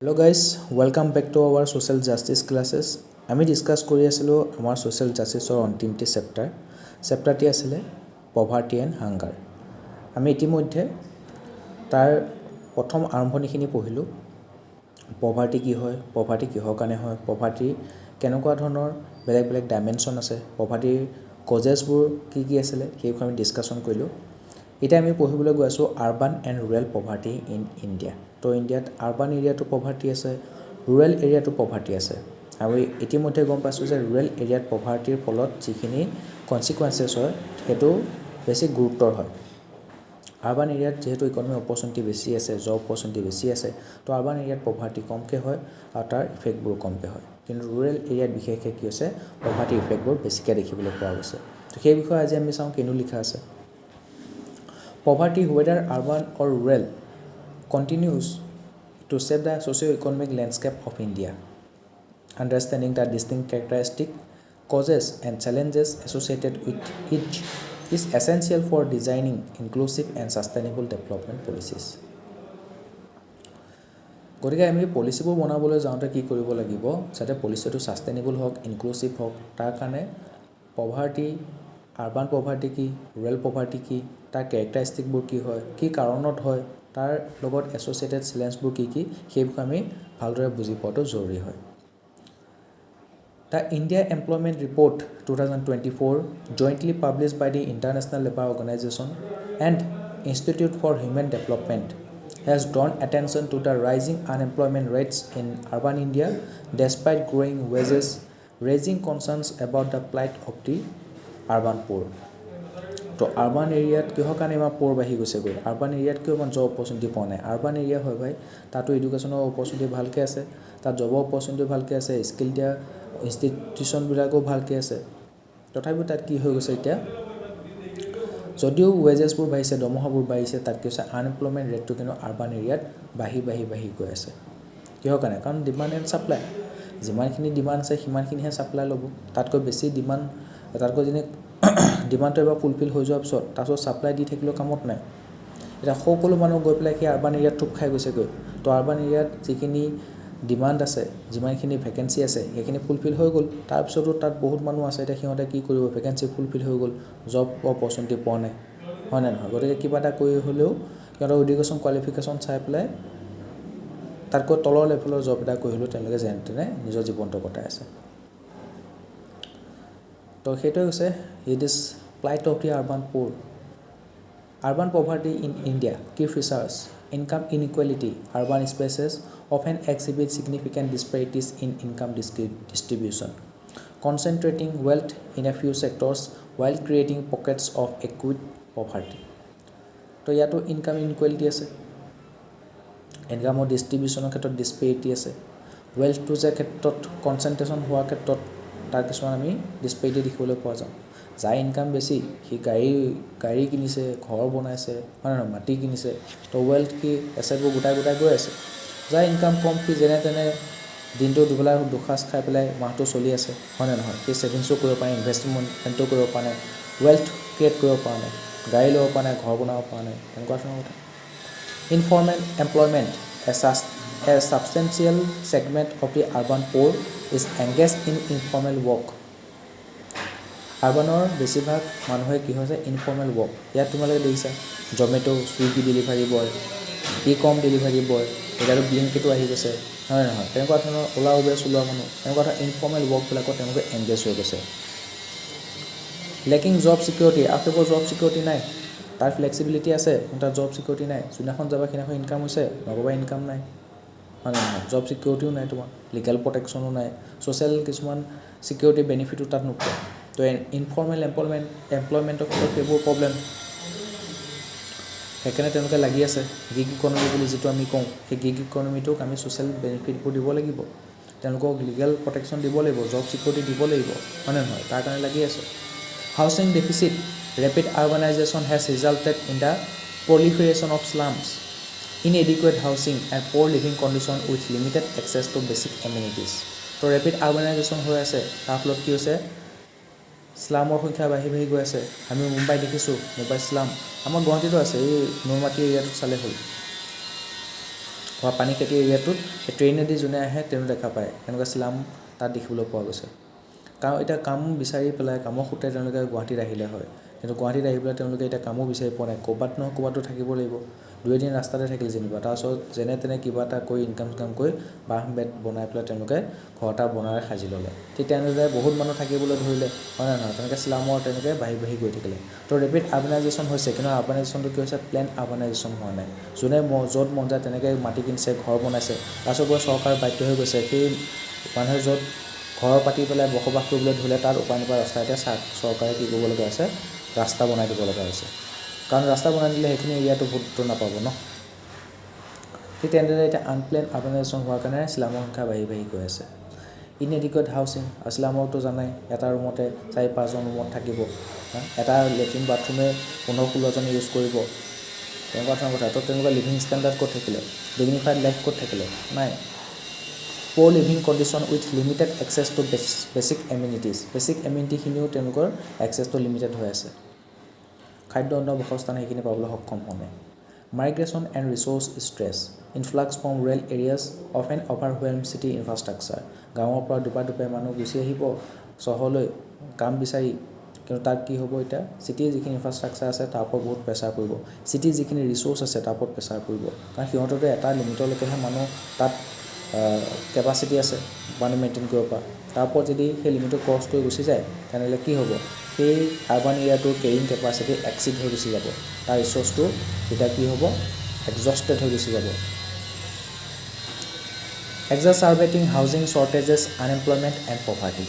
Hello guys, welcome back to our social justice classes. আমি discuss কৰি আছিলো আমাৰ social justiceৰ অন্তিমটি চেপ্টাৰটি আছিলে poverty and hunger. আমি ইতিমধ্যে তাৰ প্ৰথম আৰম্ভণিখিনি পঢ়িলো. poverty কি হয়, poverty কিহৰ কাৰণে হয়, poverty কেনেকুৱা ধৰণৰ বেলেগ বেলেগ ডাইমেনশন আছে, poverty কজেছবোৰ কি আছিলে সেইবোৰ আমি ডিসকাশন কৰিলো. এতিয়া আমি পঢ়িবলৈ গৈ আছো urban and rural poverty in India. তো ইণ্ডিয়াত আৰবান এৰিয়াটো পভাৰ্টি আছে, ৰুৰেল এৰিয়াটো পভাৰ্টি আছে. আৰু ইতিমধ্যে গম পাইছোঁ যে ৰুৰেল এৰিয়াত পভাৰ্টিৰ ফলত যিখিনি কনচিকুৱেঞ্চেছ হয় সেইটো বেছি গুৰুত্বৰ হয়. আৰবান এৰিয়াত যেহেতু ইকনমি অপৰচুনিটি বেছি আছে, জব অপৰচুনিটি বেছি আছে, তো আৰবান এৰিয়াত পভাৰ্টি কমকৈ হয় আৰু তাৰ ইফেক্টবোৰ কমকৈ হয়. কিন্তু ৰুৰেল এৰিয়াত বিশেষকৈ কি হৈছে পভাৰ্টিৰ ইফেক্টবোৰ বেছিকৈ দেখিবলৈ পোৱা গৈছে. তো সেই বিষয়ে আজি আমি চাওঁ কিনো লিখা আছে. Poverty, whether urban or rural, continues to shape the socio-economic landscape of India. Understanding the distinct characteristics, causes and challenges associated with each is essential for designing inclusive and sustainable development policies. গতিকে আমি পলিচিবোৰ বনাবলৈ যাওঁতে কি কৰিব লাগিব যাতে পলিচিটো sustainable হওক, inclusive হওক, তাৰ কাৰণে পভাৰ্টি, আৰবান পভাৰ্টি কি, ৰুৰেল পভাৰ্টি কি, তাৰ কেৰেক্টাৰিষ্টিকবোৰ কি হয়, কি কাৰণত হয়, তাৰ লগত এছ'চিয়েটেড চেলেঞ্জবোৰ কি সেইবোৰ আমি ভালদৰে বুজি পোৱাটো জৰুৰী হয়. The India Employment Report 2024, jointly published by the International Labour Organization and Institute for Human Development, has drawn attention to the rising unemployment rates in urban India despite growing wages, raising concerns about the plight of the urban poor. তো urban এৰিয়াত কিহৰ কাৰণে ইমান প'ৰ বাঢ়ি গৈছেগৈ, urban এৰিয়াত কিয় ইমান জব অপৰচুনিটি পোৱা নাই. আৰবান এৰিয়া হয় ভাই, তাতো এডুকেশ্যনৰ অপৰচুনিটি ভালকৈ আছে, তাত জবৰ অপৰচুনিটি ভালকৈ আছে, স্কিল দিয়া ইনষ্টিটিউশ্যনবিলাকো ভালকৈ আছে. তথাপিও তাত কি হৈ গৈছে এতিয়া, যদিও ৱেজেছবোৰ বাঢ়িছে, দৰমহাবোৰ বাঢ়িছে, তাত কি হৈছে আনএমপ্লয়মেণ্ট ৰেটটো কিন্তু আৰবান এৰিয়াত বাঢ়ি গৈ আছে. কিহৰ কাৰণে, কাৰণ ডিমাণ্ড এণ্ড ছাপ্লাই, যিমানখিনি ডিমাণ্ড আছে সিমানখিনিহে ছাপ্লাই ল'ব. তাতকৈ বেছি ডিমাণ্ড, তাতকৈ যেনে ডিমাণ্ডটো এবাৰ ফুলফিল হৈ যোৱাৰ পিছত তাৰপিছত ছাপ্লাই দি থাকিলেও কামত নাই. এতিয়া সকলো মানুহ গৈ পেলাই সেই আৰবান এৰিয়াত থুপ খাই গৈছেগৈ. তো আৰবান এৰিয়াত যিখিনি ডিমাণ্ড আছে, যিমানখিনি ভেকেঞ্চি আছে সেইখিনি ফুলফিল হৈ গ'ল, তাৰপিছতো তাত বহুত মানুহ আছে, এতিয়া সিহঁতে কি কৰিব, ভেকেঞ্চি ফুলফিল হৈ গ'ল, জব অপৰচুনিটি পোৱা নাই, হয় নে নহয়. গতিকে কিবা এটা কৰি হ'লেও সিহঁতৰ এডুকেশ্যন কোৱালিফিকেশ্যন চাই পেলাই তাতকৈ তলৰ লেভেলৰ জব এটা কৰি হ'লেও তেওঁলোকে যেনে তেনে নিজৰ জীৱনটো কটাই আছে. তো সেইটোৱে হৈছে it is plight of the urban poor. Urban poverty in India, key features, income inequality, urban spaces often exhibit significant disparities in income distribution, concentrating wealth in a few sectors while creating pockets of acute poverty. তো ইয়াতো income inequality আছে, ইনকামৰ ডিষ্ট্ৰিবিউশ্যনৰ ক্ষেত্ৰত ডিছপেৰিটি আছে, ৱেল্থটো যে ক্ষেত্ৰত concentration হোৱাৰ ক্ষেত্ৰত তাৰ কিছুমান আমি ডিছপেৰিটি দেখিবলৈ পোৱা যাওঁ. যাৰ ইনকাম বেছি সি গাড়ী কিনিছে, ঘৰ বনাইছে, হয় নহয়, মাটি কিনিছে, তো ৱেল্থ কি এছেটবোৰ গোটাই গৈ আছে. যাৰ ইনকাম কম সি যেনে তেনে দিনটো দুবেলা দুসাঁজ খাই পেলাই মাহটো চলি আছে, হয় নে নহয়, সি ছেভিংছো কৰিব পাৰে, ইনভেষ্টমেণ্টো কৰিব পৰা নাই, ৱেল্থ ক্ৰিয়েট কৰিব পৰা নাই, গাড়ী ল'ব পৰা নাই, ঘৰ বনাব পৰা নাই, তেনেকুৱা ধৰণৰ কথা. Informal employment, a substantial segment of the urban poor is engage in informal work. আৰবানৰ বেছিভাগ মানুহে কি হৈছে ইনফৰ্মেল ৱৰ্ক. ইয়াত তোমালোকে দেখিছা Zomato', Swiggy delivery boy, e com delivery boy, এতিয়াতো ব্লিংকিটো আহি গৈছে, হয় নহয়, তেনেকুৱা ধৰণৰ ওলা উবেৰ চলোৱা মানুহ, তেনেকুৱা ধৰণৰ ইনফৰ্মেল ৱৰ্কবিলাকত তেওঁলোকে এংগেজ হৈ গৈছে. লেকিং জব ছিকিউৰিটি, আৰু সেইবোৰ জব ছিকিউৰিটি নাই, তাৰ ফ্লেক্সিবিলিটি আছে কিন্তু তাৰ জব ছিকিউৰিটি নাই. যোনদিনাখন যাবা সেইদিনাখন ইনকাম হৈছে, নগবা ইনকাম নাই, হয় নহয়, জব ছিকিউৰিটিও নাই, তোমাৰ লিগেল প্ৰটেকশ্যনো নাই, ছ'চিয়েল কিছুমান ছিকিউৰিটি বেনিফিটো তাত নোপোৱা. তো ইনফৰ্মেল এমপ্লয়মেণ্টৰ ক্ষেত্ৰত সেইবোৰ প্ৰব্লেম, সেইকাৰণে তেওঁলোকে লাগি আছে. গিগ ইকনমি বুলি যিটো আমি কওঁ, সেই গিগ ইকনমিটোক আমি ছ'চিয়েল বেনিফিটবোৰ দিব লাগিব, তেওঁলোকক লিগেল প্ৰটেকশ্যন দিব লাগিব, জব ছিকিউৰিটি দিব লাগিব, হয় নে নহয়, তাৰ কাৰণে লাগি আছে. Housing deficit, rapid urbanisation has resulted in the proliferation of slums, inadequate housing and poor living condition with limited access to basic amenities. তো ৰেপিড আৰ্বানাইজেশ্যন হৈ আছে, তাৰ ফলত কি হৈছে স্লামৰ সংখ্যা বাঢ়ি গৈ আছে. আমি মুম্বাই দেখিছোঁ, মুম্বাই স্লাম, আমাৰ গুৱাহাটীতো আছে, এই নৈমাটি এৰিয়াটোত চালে হ'ল. বা পানী খেতি এৰিয়াটোত এই ট্ৰেইনেদি যোনে আহে তেওঁ দেখা পায় এনেকুৱা শ্লাম তাত দেখিবলৈ পোৱা গৈছে কাৰণ এতিয়া কাম বিচাৰি পেলাই কামৰ সূত্ৰে তেওঁলোকে গুৱাহাটীত আহিলে হয় কিন্তু গুৱাহাটীত আহি পেলাই তেওঁলোকে এতিয়া কামো বিচাৰি পোৱা নাই ক'ৰবাত নহয় ক'ৰবাতো থাকিব লাগিব 2 দিন ৰাস্তাতে থাকিল যেনিবা তাৰপিছত যেনে তেনে কিবা এটা কৰি ইনকাম কৰি বাঁহ বেত বনাই পেলাই তেওঁলোকে ঘৰ এটা বনাই সাজি ল'লে ঠিক তেনেদৰে বহুত মানুহ থাকিবলৈ ধৰিলে হয় নহয় তেনেকৈ শ্লামৰ তেনেকৈ বাঢ়ি গৈ থাকিলে তো ৰেপিড আৰ্বানাইজেশ্যন হৈছে কিন্তু আৰ্বানাইজেশ্যনটো কি হৈছে প্লেন আৰ্বানাইজেশ্যন হোৱা নাই যোনে য'ত মন যায় তেনেকৈ মাটি কিনিছে ঘৰ বনাইছে তাৰপিছত গৈ চৰকাৰ বাধ্য হৈ গৈছে সেই মানুহে য'ত ঘৰ পাতি পেলাই বসবাস কৰিবলৈ ধৰিলে তাত উপায় নোপোৱা ৰাস্তা এতিয়া চৰকাৰে কি কৰিব লগা আছে ৰাস্তা বনাই দিব লগা হৈছে কাৰণ ৰাস্তা বনাই দিলে সেইখিনি এৰিয়াটো ভোটটো নাপাব ন ঠিক তেনেদৰে এতিয়া আনপ্লেন আৰ্বানাইজেশ্যন হোৱাৰ কাৰণে শ্লামৰ সংখ্যা বাঢ়ি গৈ আছে ইনএডিকুৱেট হাউচিং শ্লামৰটো জানাই এটা ৰুমতে 4-5জন ৰুমত থাকিব এটা লেট্ৰিন বাথৰুমে 15-16জনে ইউজ কৰিব তেনেকুৱা ধৰণৰ কথা তো তেনেকুৱা লিভিং ষ্টেণ্ডাৰ্ড ক'ত থাকিলে ডিগনিফাইড লাইফ ক'ত থাকিলে নাই poor living condition with limited access to basic এমিনিটিখিনিও তেওঁলোকৰ এক্সেছটো লিমিটেড হৈ আছে খাদ্য অন্ন বাসস্থান সেইখিনি পাবলৈ সক্ষম হোৱা নাই migration and resource stress influx from rural areas of an overwhelm city infrastructure গাঁৱৰ পৰা দুপাই মানুহ গুচি আহিব চহৰলৈ কাম বিচাৰি কিন্তু তাত কি হ'ব এতিয়া চিটিৰ যিখিনি ইনফ্ৰাষ্ট্ৰাকচাৰ আছে তাৰ ওপৰত বহুত প্ৰেছাৰ পৰিব চিটিৰ যিখিনি ৰিচোৰ্চ আছে তাৰ ওপৰত প্ৰেছাৰ পৰিব কাৰণ সিহঁততো এটা লিমিটলৈকেহে মানুহ তাত কেপাচিটি আছে মানুহ মেইনটেইন কৰিব পৰা তাৰ ওপৰত যদি সেই লিমিটটো ক্ৰছ কৰি গুচি যায় তেনেহ'লে কি হ'ব সেই আৰ্বান এৰিয়াটোৰ কেৰিং কেপাচিটি এক্সিড হৈ গুচি যাব তাৰ ৰিচোৰ্চটো তেতিয়া কি হ'ব এক্সজষ্টেড হৈ গুচি যাব exacerbating housing shortages, unemployment and poverty.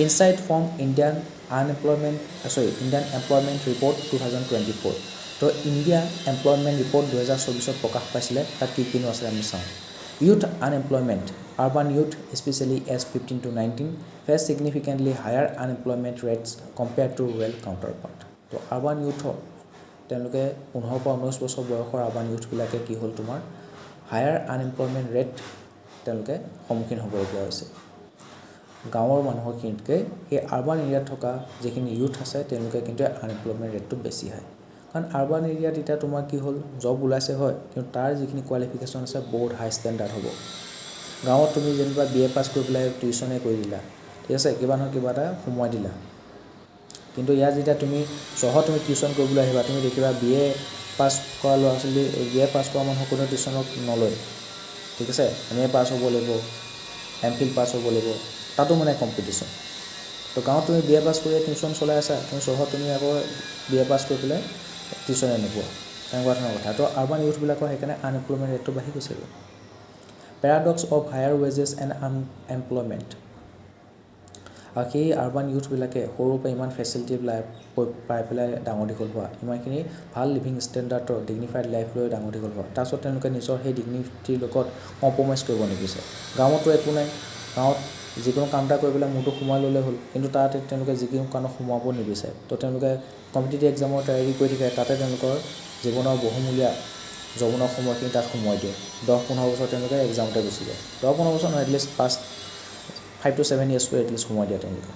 Insight from Indian Employment Report 2024. তো ইণ্ডিয়া এমপ্লয়মেণ্ট ৰিপৰ্ট 2024 প্ৰকাশ পাইছিলে তাত কি কিনো আছে আমি চাওঁ youth unemployment urban youth especially as 15 to 19 face significantly higher unemployment rates compared to rural counterpart. তো urban youth তেওঁলোকে 15 পৰা 19 বছৰ বয়সৰ urban youth বিলাকে কি হ'ল তোমাৰ হায়াৰ আনএমপ্লয়মেণ্ট ৰেট তেওঁলোকে সন্মুখীন হ'বলগীয়া হৈছে গাঁৱৰ মানুহখিনিতকৈ সেই আৰ্বান এৰিয়াত থকা যিখিনি ইউথ আছে তেওঁলোকে কিন্তু আনএমপ্লয়মেণ্ট ৰেটটো বেছি হয় কাৰণ আৰ্বান এৰিয়াত এতিয়া তোমাৰ কি হ'ল জব ওলাইছে হয় কিন্তু তাৰ যিখিনি কোৱালিফিকেশ্যন আছে বহুত হাই ষ্টেণ্ডাৰ্ড হ'ব গাঁৱত তুমি যেনিবা BA পাছ কৰি পেলাই টিউশ্যনে কৰি দিলা ঠিক আছে কিবা নহয় কিবা এটা সোমোৱাই দিলা কিন্তু ইয়াত যেতিয়া তুমি চহৰত তুমি টিউশ্যন কৰিবলৈ আহিবা তুমি দেখিবা BA পাছ কৰা ল'ৰা ছোৱালী BA পাছ কৰা মানুহ কোনো টিউশ্যনত নলয় ঠিক আছে MA পাছ হ'ব লাগিব MPhil পাছ হ'ব লাগিব তাতো মানে কম্পিটিশ্যন তো গাঁৱত তুমি BA পাছ কৰি টিউশ্যন চলাই আছা কিন্তু চহৰত তুমি আকৌ BA পাছ কৰি পেলাই টিউশ্যনে নোপোৱা তেনেকুৱা ধৰণৰ কথা তো আৰ্বান ইউথবিলাকৰ সেইকাৰণে আনএমপ্লয়মেণ্ট ৰেটটো বাঢ়ি গৈছে paradox of higher wages and unemployment আৰু সেই আৰ্বান ইউথবিলাকে সৰুৰ পৰা ইমান ফেচিলিটি পাই পেলাই ডাঙৰ দীঘল হোৱা ইমানখিনি ভাল লিভিং ষ্টেণ্ডাৰ্ডৰ ডিগনিফাইড লাইফ লৈ ডাঙৰ দীঘল হোৱা তাৰপিছত তেওঁলোকে নিজৰ সেই ডিগনিটিৰ লগত কম্প্ৰমাইজ কৰিব নিবিচাৰে গাঁৱতো একো নাই গাঁৱত যিকোনো কাম এটা কৰি পেলাই মূৰটো সোমাই ল'লে হ'ল কিন্তু তাত তেওঁলোকে যিকোনো কামত সোমাব নিবিচাৰে তো তেওঁলোকে কম্পিটিটিভ এক্সামৰ তৈয়াৰী কৰি থাকে তাতে তেওঁলোকৰ জীৱনৰ বহুমূলীয়া যৌৱনৰ সময়খিনি তাত সোমোৱাই দিয়ে 10-15 বছৰ তেওঁলোকে এক্সামতে গুচি যায় 10-15 বছৰ নহয় এটলিষ্ট 5 to 7 years এটলিষ্ট সোমাই দিয়ে তেওঁলোকে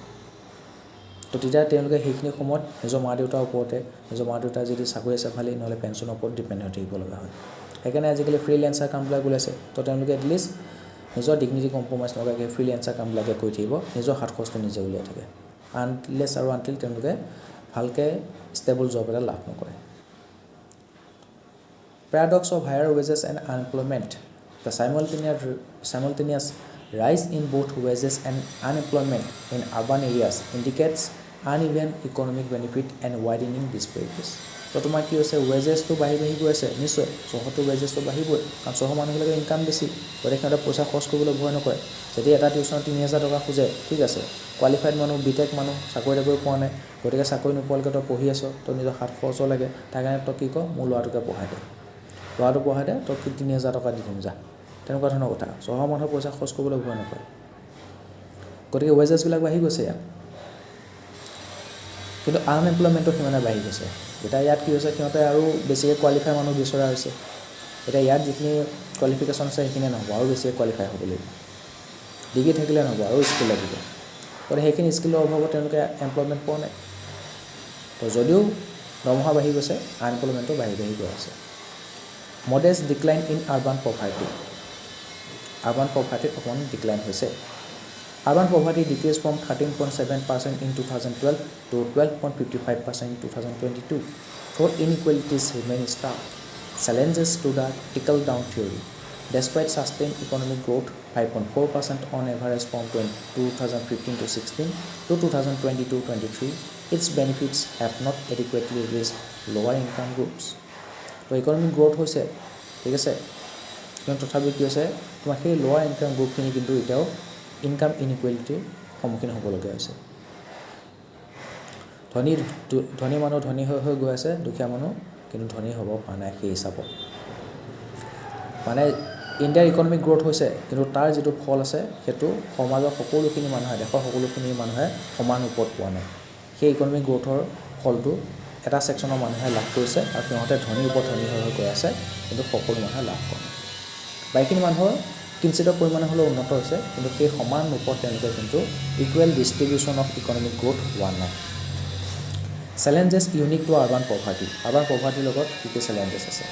তো তেতিয়া তেওঁলোকে সেইখিনি সময়ত নিজৰ মা দেউতাৰ ওপৰতে নিজৰ মা দেউতাৰ যদি চাকৰি আছে ভালেই নহ'লে পেঞ্চনৰ ওপৰত ডিপেণ্ড হৈ থাকিব লগা হয় সেইকাৰণে আজিকালি ফ্ৰীলেন্সাৰ কামবিলাক ওলাইছে তো তেওঁলোকে এটলিষ্ট নিজৰ ডিগনিটি কম্প্ৰমাইজ নকৰাকৈ ফ্ৰীলেন্সাৰ কামবিলাকে কৰি থাকিব নিজৰ হাত খৰচটো নিজে উলিয়াই থাকে আনটিল তেওঁলোকে ভালকৈ ষ্টেবল জব এটা লাভ নকৰে Paradox of higher wages and unemployment. The simultaneous rise in both wages and unemployment in urban areas indicates uneven economic benefit and widening disparities. তো তোমাৰ কি হৈছে ৱেজেছটো বাঢ়ি গৈ আছে নিশ্চয় চহৰতো ৱেজেছটো বাঢ়িবই কাৰণ চহৰ মানুহবিলাকৰ ইনকাম বেছি গতিকে সিহঁতে পইচা খৰচ কৰিবলৈ ভয় নকৰে যদি এটা টিউশ্যনত 3,000 টকা খোজে ঠিক আছে কোৱালিফাইড মানুহ বিটেক মানুহ চাকৰি তাকৰি পোৱা নাই গতিকে চাকৰি নোপোৱালৈকে তই পঢ়ি আছ তই নিজৰ হাত খৰচো লাগে তাৰ কাৰণে তই কি কৰ মোৰ ল'ৰাটোকে পঢ়াই দে ল'ৰাটো পঢ়াই দে তই 3,000 টকা দি দিম যা তেনেকুৱা ধৰণৰ কথা চহৰ মানুহৰ পইচা খৰচ কৰিবলৈ ভয় নকৰে গতিকে ৱেজেছবিলাক বাঢ়ি গৈছে ইয়াত কিন্তু আনএমপ্লয়মেণ্টটো সিমানে বাঢ়ি গৈছে এতিয়া ইয়াত কি হৈছে সিহঁতে আৰু বেছিকৈ কোৱালিফাই মানুহ বিচৰা হৈছে এতিয়া ইয়াত যিখিনি কোৱালিফিকেশ্যন আছে সেইখিনি নহ'ব আৰু বেছিকৈ কোৱালিফাই হ'ব লাগিব ডিগ্ৰী থাকিলে নহ'ব আৰু স্কিল লাগিব গতিকে সেইখিনি স্কিলৰ অভাৱত তেওঁলোকে এমপ্লয়মেণ্ট পোৱা নাই তো যদিও দৰমহা বাঢ়ি গৈছে আনএমপ্লয়মেণ্টটো বাঢ়ি গৈ আছে modest decline in urban poverty urban পভাৰ্টিত অকণমান ডিক্লাইন হৈছে urban poverty decrease from 13.7% in 2012 to 12.55% in 2022 for inequalities remain stark challenges to the trickle down theory despite sustained economic growth 5.4% on average from 2015 to 16 to 2022-23 its benefits have not adequately reached lower income groups তো economic growth হৈছে ঠিক আছে কিন্তু তথাপি কি হৈছে তোমাৰ সেই লোৱাৰ ইনকাম গ্ৰুপখিনি কিন্তু এতিয়াও ইনকাম ইনইকুৱেলিটিৰ সন্মুখীন হ'বলগীয়া হৈছে ধনী মানুহ ধনী হৈ গৈ আছে দুখীয়া মানুহ কিন্তু ধনী হ'ব পৰা নাই সেই হিচাপত মানে ইণ্ডিয়াৰ ইকনমিক গ্ৰোথ হৈছে কিন্তু তাৰ যিটো ফল আছে সেইটো সমাজৰ সকলোখিনি মানুহে দেশৰ সকলোখিনি মানুহে সমান ওপৰত পোৱা নাই সেই ইকনমিক গ্ৰোথৰ ফলটো এটা ছেকশ্যনৰ মানুহে লাভ কৰিছে আৰু সিহঁতে ধনীৰ ওপৰত ধনী হৈ গৈ আছে কিন্তু সকলো মানুহে লাভ কৰা নাই বাকীখিনি মানুহৰ কিঞ্চিত পৰিমাণে হ'লেও উন্নত হৈছে কিন্তু সেই সমান ওপৰত তেওঁলোকে কিন্তু equal distribution of economic growth হোৱা নাই চেলেঞ্জেছ ইউনিক টু আৰ্বান পভাৰ্টিৰ লগত কি কি চেলেঞ্জেছ আছে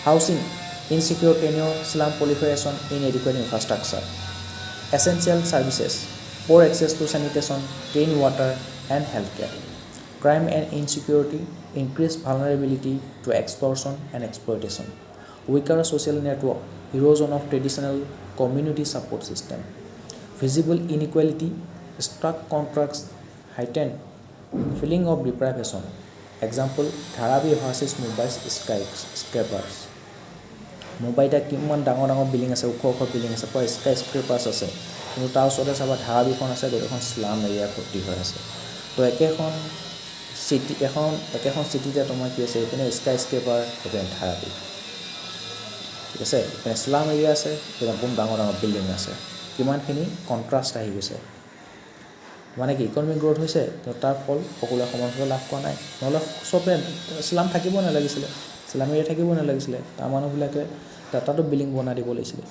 housing insecure tenure slum proliferation inadequate infrastructure essential services poor access to sanitation clean water and health care crime and insecurity, increased vulnerability to extortion and exploitation, weaker social network, erosion of traditional community support system, visible inequality, stark contrasts, heightened feeling of deprivation. Example, Dharavi versus Mumbai skyscrapers. মুম্বাইতে কিমান ডাঙৰ ডাঙৰ building আছে ওখ ওখ building আছে পুৰা স্কাইস্ক্ৰেপাৰ্ছ আছে কিন্তু তাৰ ওচৰতে চাবা ধাৰাবিখন আছে গোটেইখন স্লাম এৰিয়া ভৰ্তি হৈ আছে তো একেখন চিটিতে তোমাৰ কি আছে এইপিনে স্কাইস্ক্ৰেপাৰ এইপিনে ধাৰাবি ঠিক আছে এইপিনে স্লাম এৰিয়া আছে এইপিনে বহুত ডাঙৰ ডাঙৰ বিল্ডিং আছে কিমানখিনি কণ্ট্ৰাষ্ট আহি গৈছে মানে কি ইকনমিক গ্ৰোথ হৈছে কিন্তু তাৰ ফল সকলোৱে সমানভাৱে লাভ কৰা নাই নহ'লে চবে স্লাম থাকিব নালাগিছিলে স্লাম এৰিয়া থাকিব নালাগিছিলে তাৰ মানুহবিলাকে তাতো বিল্ডিং বনাই দিব লাগিছিলে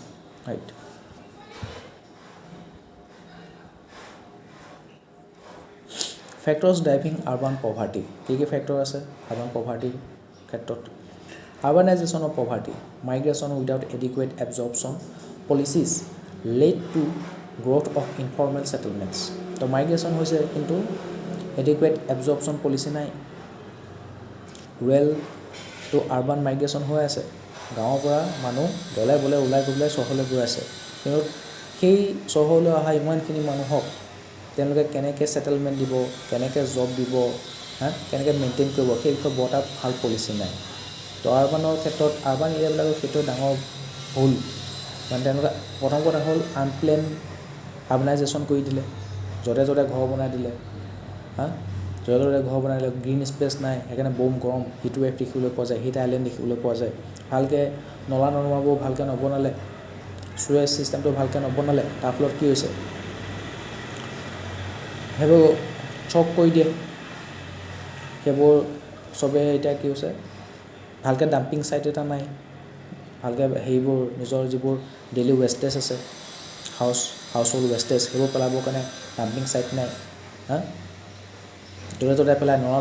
right factors driving urban poverty কি কি ফেক্টৰ আছে আৰ্বান পভাৰ্টিৰ ক্ষেত্ৰত urbanisation of poverty migration without adequate absorption policies led to growth of informal settlements তো মাইগ্ৰেশ্যন হৈছে কিন্তু এডিকুৱেট এবজৰ্পশ্যন পলিচি নাই ৰুৰেল তো আৰ্বান মাইগ্ৰেশ্যন হৈ আছে গাঁৱৰ পৰা মানুহ দলে বলে ওলাই গৈ চহৰলৈ গৈ আছে কিন্তু সেই চহৰলৈ অহা ইমানখিনি মানুহক তেওঁলোকে কেনেকৈ ছেটেলমেণ্ট দিব কেনেকৈ জব দিব কেনেকৈ মেইনটেইন কৰিব সেই বিষয়ে বৰ এটা ভাল পলিচি নাই তো আৰ্বানৰ ক্ষেত্ৰত আৰ্বান এৰিয়াবিলাকৰ ক্ষেত্ৰত ডাঙৰ ভুল মানে তেওঁলোকে প্ৰথম কথা হ'ল আনপ্লেন আৰ্বানাইজেশ্যন কৰি দিলে য'তে য'তে ঘৰ বনাই দিলে য'তে য'তে ঘৰ বনাই দিলে গ্ৰীণ স্পেচ নাই সেইকাৰণে বম গৰম হিট ৱেভ দেখিবলৈ পোৱা যায় হিট আইলেণ্ড দেখিবলৈ পোৱা যায় ভালকৈ নলা নৰ্দমাবোৰ ভালকৈ নবনালে চুৱেজ ছিষ্টেমটো ভালকৈ নবনালে তাৰ ফলত কি হৈছে সেইবোৰ চক কৰি দিয়ে সেইবোৰ চবে এতিয়া কি হৈছে ভালকৈ ডাম্পিং ছাইট এটা নাই ভালকৈ সেইবোৰ নিজৰ যিবোৰ ডেইলি ৱেষ্টেজ আছে হাউচ হোল্ড ৱেষ্টেজ সেইবোৰ পেলাবৰ কাৰণে ডাম্পিং ছাইট নাই য'তে ত'তে পেলাই নলা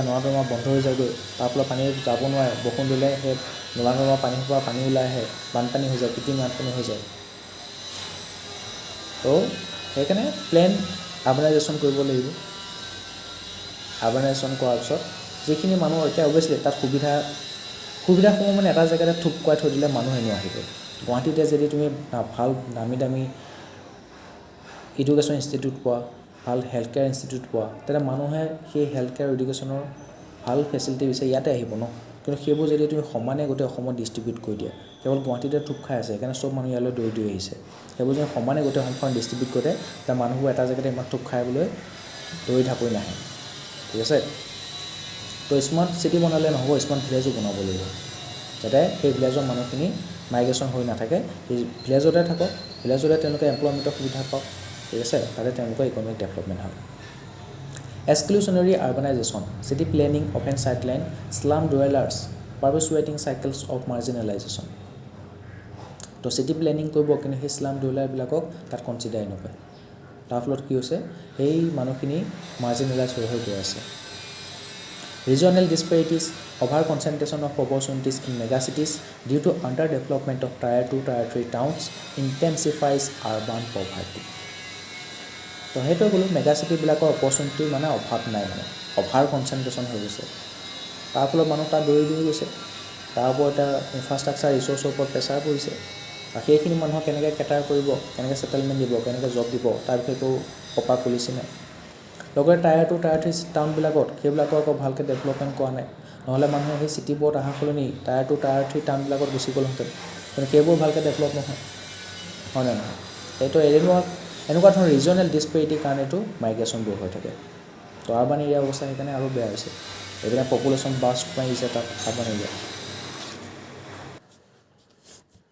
নৰ্দমা বন্ধ হৈ যায়গৈ তাৰ ফলত পানী যাব নোৱাৰে বৰষুণ দিলে সেই নলা নৰ্দমা পানীৰ পৰা পানী ওলাই আহে বানপানী হৈ যায় কৃত্ৰিম বানপানী হৈ যায় তো সেইকাৰণে প্লেন আৰ্বানাইজেশ্যন কৰিব লাগিব আৰ্বানাইজেশ্যন কৰাৰ পিছত যিখিনি মানুহ এতিয়া অভিয়াছলি তাত সুবিধাসমূহ মানে এটা জেগাতে থুপ খুৱাই থৈ দিলে মানুহ এনেও আহিব গুৱাহাটীতে যদি তুমি ভাল দামী এডুকেশ্যন ইনষ্টিটিউট পোৱা ভাল হেল্থ কেয়াৰ ইনষ্টিটিউট পোৱা তেতিয়া মানুহে সেই হেল্থ কেয়াৰ এডুকেশ্যনৰ ভাল ফেচিলিটি বিচাৰি ইয়াতে আহিব ন কিন্তু সেইবোৰ যদি তুমি সমানে গোটেই অসমত ডিষ্ট্ৰিবিউট কৰি দিয়া কেৱল গুৱাহাটীতে থুপ খাই আছে সেইকাৰণে চব মানুহ ইয়ালৈ দৌৰি আহিছে সেইবোৰ যদি সমানে গোটেই অসমখন ডিষ্ট্ৰিবিউট কৰে তেতিয়া মানুহবোৰ এটা জেগাতে ইমান থুপ খাবলৈ দৌৰি ঢাপৰি নাহে ঠিক আছে তো স্মাৰ্ট চিটি বনালে নহ'ব স্মাৰ্ট ভিলেজো বনাব লাগিব যাতে সেই ভিলেজৰ মানুহখিনি মাইগ্ৰেশ্যন হৈ নাথাকে সেই ভিলেজতে থাকক ভিলেজতে তেওঁলোকে এমপ্লয়মেণ্টৰ সুবিধা পাওক ঠিক আছে তাতে তেওঁলোকৰ ইকনমিক ডেভেলপমেণ্ট হয় exclusionary urbanisation city planning often sideline slum dwellers perpetuating cycles of marginalisation তো চিটি প্লেনিং কৰিব কিন্তু সেই স্লাম ডুৱেলাৰবিলাকক তাত কনচিডাৰ নকৰে তাৰ ফলত কি হৈছে সেই মানুহখিনি মাৰ্জিনেলাইজ হৈ গৈ আছে Regional disparities, over concentration of opportunities in megacities due to underdevelopment of tier 2, tier 3 towns intensifies urban poverty. তো সেইটো ক'লো মেগাচিটিবিলাকৰ অপৰচুনিটি মানে অভাৱ নাই মানে অভাৰ কনচেনট্ৰেশ্যন হৈ গৈছে তাৰ ফলত মানুহ তাত দৌৰি গৈছে তাৰ ওপৰত ইনফ্ৰাষ্ট্ৰাকচাৰ ৰিচোৰ্চৰ ওপৰত প্ৰেছাৰ পৰিছে আৰু সেইখিনি মানুহক কেনেকৈ কেটাৰ কৰিব কেনেকৈ ছেটেলমেণ্ট দিব কেনেকৈ জব দিব তাৰ বিষয়ে একো প্ৰপাৰ পলিচি নাই লগতে টায়াৰ 2 টায়াৰ 3 টাউনবিলাকত সেইবিলাকৰ আকৌ ভালকৈ ডেভেলপমেণ্ট কৰা নাই নহ'লে মানুহে সেই চিটিবোৰত অহা সলনি টায়াৰ 2 টায়াৰ 3 টাউনবিলাকত গুচি গ'লহেঁতেন কিন্তু সেইবোৰ ভালকৈ ডেভেলপ নহয় হয় নে নহয় এইটো এনেকুৱা ধৰণৰ ৰিজনেল ডিছপেৰিটিৰ কাৰণেতো মাইগ্ৰেশ্যনবোৰ হৈ থাকে তো আৰ্বান এৰিয়া অৱস্থা সেইকাৰণে আৰু বেয়া হৈছে এইপিনে পপুলেশ্যন বাষ্ট মাৰিছে তাত আৰ্বান এৰিয়া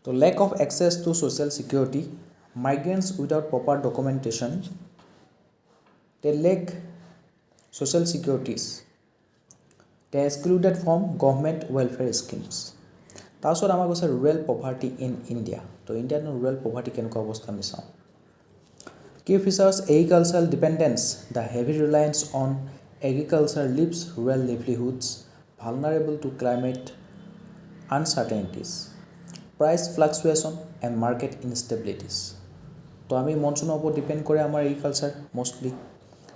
তো lack of access to social security migrants without proper documentation they lack social securities they are excluded from government welfare schemes তাৰপিছত আমাৰ কৈছে ৰুৰেল পভাৰ্টি ইন ইণ্ডিয়া তো ইণ্ডিয়াত ৰুৰেল পভাৰ্টি কেনেকুৱা অৱস্থা আমি চাওঁ key features agricultural dependence the heavy reliance on agriculture leaves rural livelihoods vulnerable to climate uncertainties price fluctuation and market instabilities তো আমি মনচুনৰ ওপৰত ডিপেণ্ড কৰে আমাৰ এগ্ৰিকালচাৰ মষ্টলি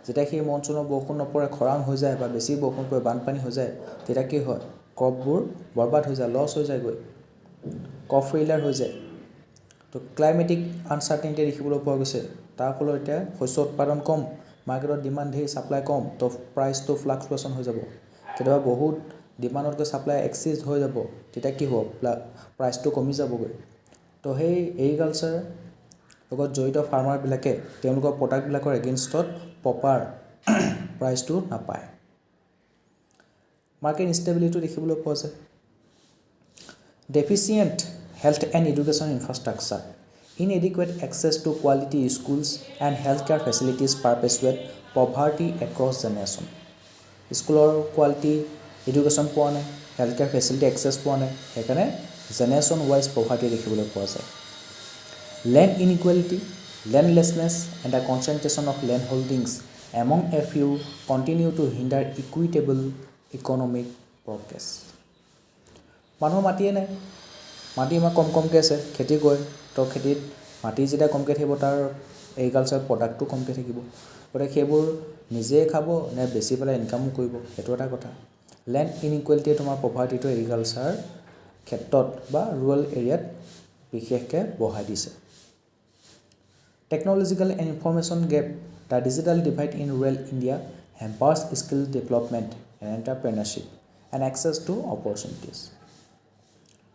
যেতিয়া সেই মনচুনৰ বৰষুণ নপৰে খৰাং হৈ যায় বা বেছি বৰষুণ পৰে বানপানী হৈ যায় তেতিয়া কি হয় ক্ৰপবোৰ বৰবাদ হৈ যায় লছ হৈ যায়গৈ ক্ৰপ ফেইলাৰ হৈ যায় তো ক্লাইমেটিক আনচাৰ্টেনিটি দেখিবলৈ পোৱা গৈছে তাৰ ফলত এতিয়া শস্য উৎপাদন কম মাৰ্কেটত ডিমাণ্ড ধেৰ ছাপ্লাই কম তো প্ৰাইচটো ফ্লাকচুৱেশ্যন হৈ যাব কেতিয়াবা বহুত ডিমাণ্ডতকৈ ছাপ্লাই এক্সিজ হৈ যাব তেতিয়া কি হ'ব প্ৰাইচটো কমি যাবগৈ তো সেই এগ্ৰিকালচাৰ লগত জড়িত ফাৰ্মাৰবিলাকে তেওঁলোকৰ প্ৰডাক্টবিলাকৰ এগেইনষ্টত প্ৰপাৰ প্ৰাইচটো নাপায় মাৰ্কেট ইনষ্টেবিলিটি দেখিবলৈ পোৱা যায় deficient health and education infrastructure inadequate access to quality schools and healthcare facilities perpetuate poverty across the nation স্কুলৰ কোৱালিটি এডুকেশ্যন পোৱা নাই হেল্থকেয়াৰ ফেচিলিটি এক্সেছ পোৱা নাই সেইকাৰণে জেনেৰেশ্যন ৱাইজ পভাৰ্টি দেখিবলৈ পোৱা যায় land inequality landlessness and the concentration of land holdings among a few continue to hinder equitable economic progress মানুহৰ মাটিয়ে নাই মাটি ইমান কমকৈ আছে খেতি কৰে তো খেতিত মাটি যেতিয়া কমকৈ থাকিব তাৰ এগ্ৰিকালচাৰ প্ৰডাক্টটো কমকৈ থাকিব গতিকে সেইবোৰ নিজে খাব নে বেছি পেলাই ইনকামো কৰিব সেইটো এটা কথা লেণ্ড ইনইকুৱেলিটিয়ে তোমাৰ পভাৰ্টিটো এগ্ৰিকালচাৰ ক্ষেত্ৰত বা ৰুৰেল এৰিয়াত বিশেষকৈ বঢ়াই দিছে technological and information gap the digital divide in rural India hampers skill development and entrepreneurship and access to opportunities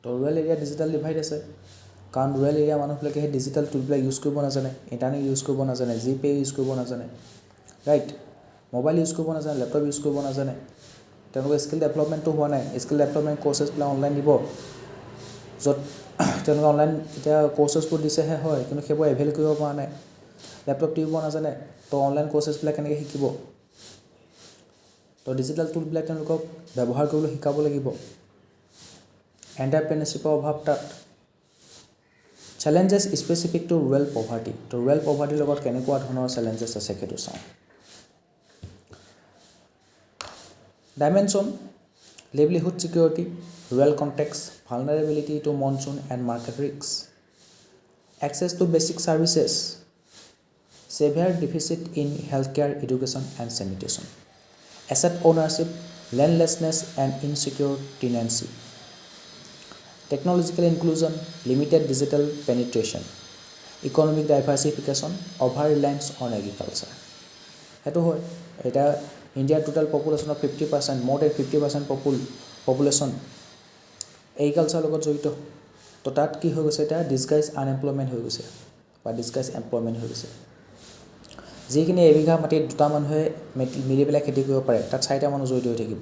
তো ৰুৰেল এৰিয়া ডিজিটেল ডিভাইড আছে কাৰণ ৰুৰেল এৰিয়া মানুহবিলাকে সেই ডিজিটেল টুলবিলাক ইউজ কৰিব নাজানে ইণ্টাৰনেট ইউজ কৰিব নাজানে জিপে ইউজ কৰিব নাজানে ৰাইট মোবাইল ইউজ কৰিব নাজানে লেপটপ ইউজ কৰিব নাজানে তেওঁলোকৰ স্কিল ডেভেলপমেণ্টটো হোৱা নাই স্কিল ডেভেলপমেণ্ট কৰ্চেছবিলাক অনলাইন দিব য'ত তেওঁলোকে অনলাইন এতিয়া কৰ্চেছবোৰ দিছেহে হয় কিন্তু সেইবোৰ এভেইল কৰিব পৰা নাই লেপটপ টিপিব নাজানে তো অনলাইন কৰ্চেছবিলাক কেনেকৈ শিকিব তো ডিজিটেল টুলবিলাক তেওঁলোকক ব্যৱহাৰ কৰিবলৈ শিকাব লাগিব এণ্টাৰপ্ৰেনাৰশ্বিপৰ অভাৱ তাত challenges specific to rural poverty তো ৰুৰেল পভাৰ্টিৰ লগত কেনেকুৱা ধৰণৰ চেলেঞ্জেছ আছে সেইটো চাওঁ dimension livelihood security rural context vulnerability to monsoon and market risks access to basic services severe deficit in healthcare education and sanitation asset ownership landlessness and insecure tenancy technological inclusion limited digital penetration economic diversification over reliance on agriculture সেইটো হয় এটা ইণ্ডিয়াৰ total পপুলেশ্যনৰ 50% more than 50% population এগ্ৰিকালচাৰৰ লগত জড়িত তো তাত কি হৈ গৈছে এতিয়া ডিছগাইজ আনএমপ্লয়মেণ্ট হৈ গৈছে বা ডিছগাইজ এমপ্লয়মেণ্ট হৈ গৈছে যিখিনি এবিঘা মাটিত দুটা মানুহে মিলি পেলাই খেতি কৰিব পাৰে তাত 4টা মানুহ জড়িত হৈ থাকিব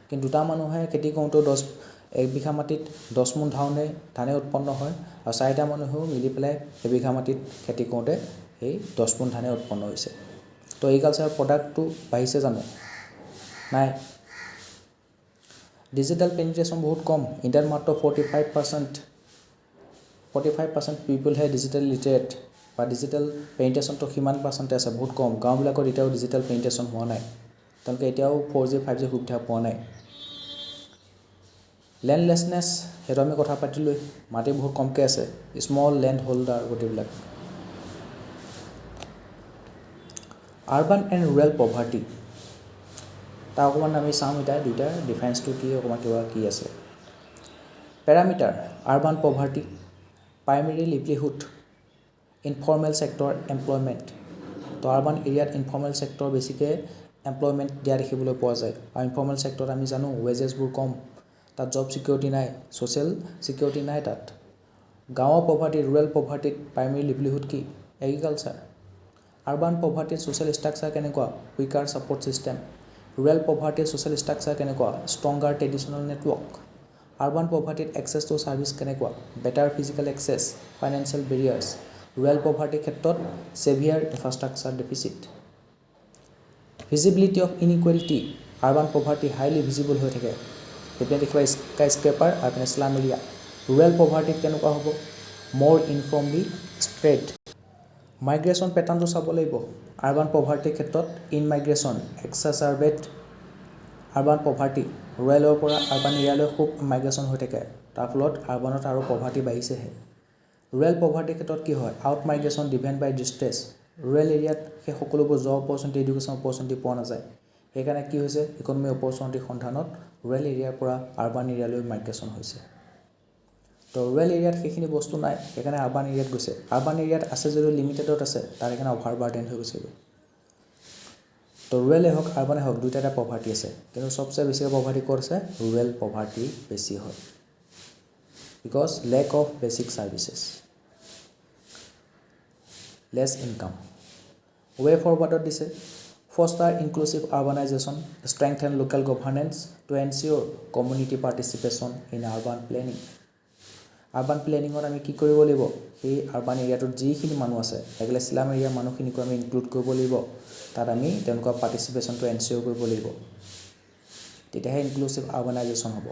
কিন্তু দুটা মানুহে খেতি কৰোঁতেও এবিঘা মাটিত 10 মোন ধানে উৎপন্ন হয় আৰু 4টা মানুহেও মিলি পেলাই এবিঘা মাটিত খেতি কৰোঁতে সেই 10 মোন ধানে উৎপন্ন হৈছে তো এগ্ৰিকালচাৰৰ প্ৰডাক্টটো বাঢ়িছে জানো নাই ডিজিটেল পেনিট্ৰেশ্যন বহুত কম ইণ্ডিয়াত মাত্ৰ 45% পিপল হে ডিজিটেল লিটাৰেট বা ডিজিটেল পেনিট্ৰেশ্যনটো কিমান পাৰ্চেণ্ট আছে বহুত কম গাঁওবিলাকত এতিয়াও ডিজিটেল পেনিট্ৰেশ্যন হোৱা নাই তাত তেওঁলোকে এতিয়াও 4G 5G সুবিধা পোৱা নাই লেণ্ডলেছনেছ সেইটো আমি কথা পাতিলোঁ মাটি বহুত কমকৈ আছে স্মল লেণ্ড হোল্ডাৰ গোটেইবিলাক আৰবান এণ্ড ৰুৰেল পভাৰ্টি তাৰ অকণমান আমি চাম এতিয়া দুইটাৰ ডিফাৰেঞ্চটো কি অকণমান কিবা কি আছে parameter urban poverty primary livelihood informal sector employment তো আৰবান এৰিয়াত ইনফৰ্মেল ছেক্টৰ বেছিকৈ এমপ্লয়মেণ্ট দিয়া দেখিবলৈ পোৱা যায় আৰু ইনফৰ্মেল ছেক্টৰত আমি জানো ৱেজেছবোৰ কম তাত জব ছিকিউৰিটি নাই ছ'চিয়েল ছিকিউৰিটি নাই তাত গাঁৱৰ পভাৰ্টি ৰুৰেল পভাৰ্টিত প্ৰাইমেৰী লিভলিহুড কি এগ্ৰিকালচাৰ আৰবান পভাৰ্টিৰ ছ'চিয়েল ষ্ট্ৰাকচাৰ কেনেকুৱা উইকাৰ ছাপৰ্ট ছিষ্টেম ৰুৰেল পভাৰ্টিৰ ছ'চিয়েল ষ্ট্ৰাকচাৰ কেনেকুৱা ষ্ট্ৰংগাৰ ট্ৰেডিশ্যনেল নেটৱৰ্ক আৰবান পভাৰ্টিত এক্সেছ টু ছাৰ্ভিচ কেনেকুৱা better physical access financial barriers rural পভাৰ্টিৰ ক্ষেত্ৰত severe infrastructure deficit visibility of inequality urban poverty highly visible হৈ থাকে এইপিনে দেখিবা স্কাই স্ক্ৰেপাৰ আৰু পিনে স্লাম এৰিয়া ৰুৰেল পভাৰ্টিত কেনেকুৱা হ'ব মোৰ ইনফৰ্মলি স্প্ৰেড মাইগ্ৰেশ্যন পেটাৰ্ণটো চাব লাগিব আৰবান পভাৰ্টিৰ ক্ষেত্ৰত ইন মাইগ্ৰেশ্যন এক্সাচাৰ্বেট আৰবান পভাৰ্টি ৰুৰেলৰ পৰা আৰবান এৰিয়ালৈ খুব মাইগ্ৰেশ্যন হৈ থাকে তাৰ ফলত আৰবানত আৰু পভাৰ্টি বাঢ়িছেহে ৰুৰেল পভাৰ্টিৰ ক্ষেত্ৰত কি হয় আউট মাইগ্ৰেশ্যন ডিপেণ্ড বাই ডিষ্ট্ৰেছ ৰুৰেল এৰিয়াত সেই সকলোবোৰ জব অপৰচুনিটি এডুকেশ্যন অপৰচুনিটি পোৱা নাযায় সেইকাৰণে কি হৈছে ইকনমি অপৰচুনিটিৰ সন্ধানত ৰুৰেল এৰিয়াৰ পৰা আৰবান এৰিয়ালৈ মাইগ্ৰেশ্যন হৈছে তো ৰুৰেল এৰিয়াত সেইখিনি বস্তু নাই সেইকাৰণে আৰবান এৰিয়াত গৈছে আৰবান এৰিয়াত আছে যদিও লিমিটেডত আছে তাৰ সেইকাৰণে অভাৰ বাৰ্ডেন হৈ গৈছেগৈ তো ৰুৰেলে হওক আৰবানে হওক দুইটা পভাৰ্টি আছে কিন্তু চবচে বেছিকৈ পভাৰ্টি ক'ত আছে ৰুৰেল পভাৰ্টি বেছি হয় because lack of basic services less income way ফৰৱাৰ্ডত দিছে foster inclusive urbanisation strengthen local governance to ensure community participation in urban planning urban প্লেনিঙত আমি কি কৰিব লাগিব সেই আৰবান এৰিয়াটোত যিখিনি মানুহ আছে লাগিলে শ্লাম এৰিয়াৰ মানুহখিনিকো আমি ইনক্লুড কৰিব লাগিব তাত আমি তেওঁলোকৰ পাৰ্টিচিপেশ্যনটো এনচিয়'ৰ কৰিব লাগিব তেতিয়াহে ইনক্লুচিভ আৰবানাইজেশ্যন হ'ব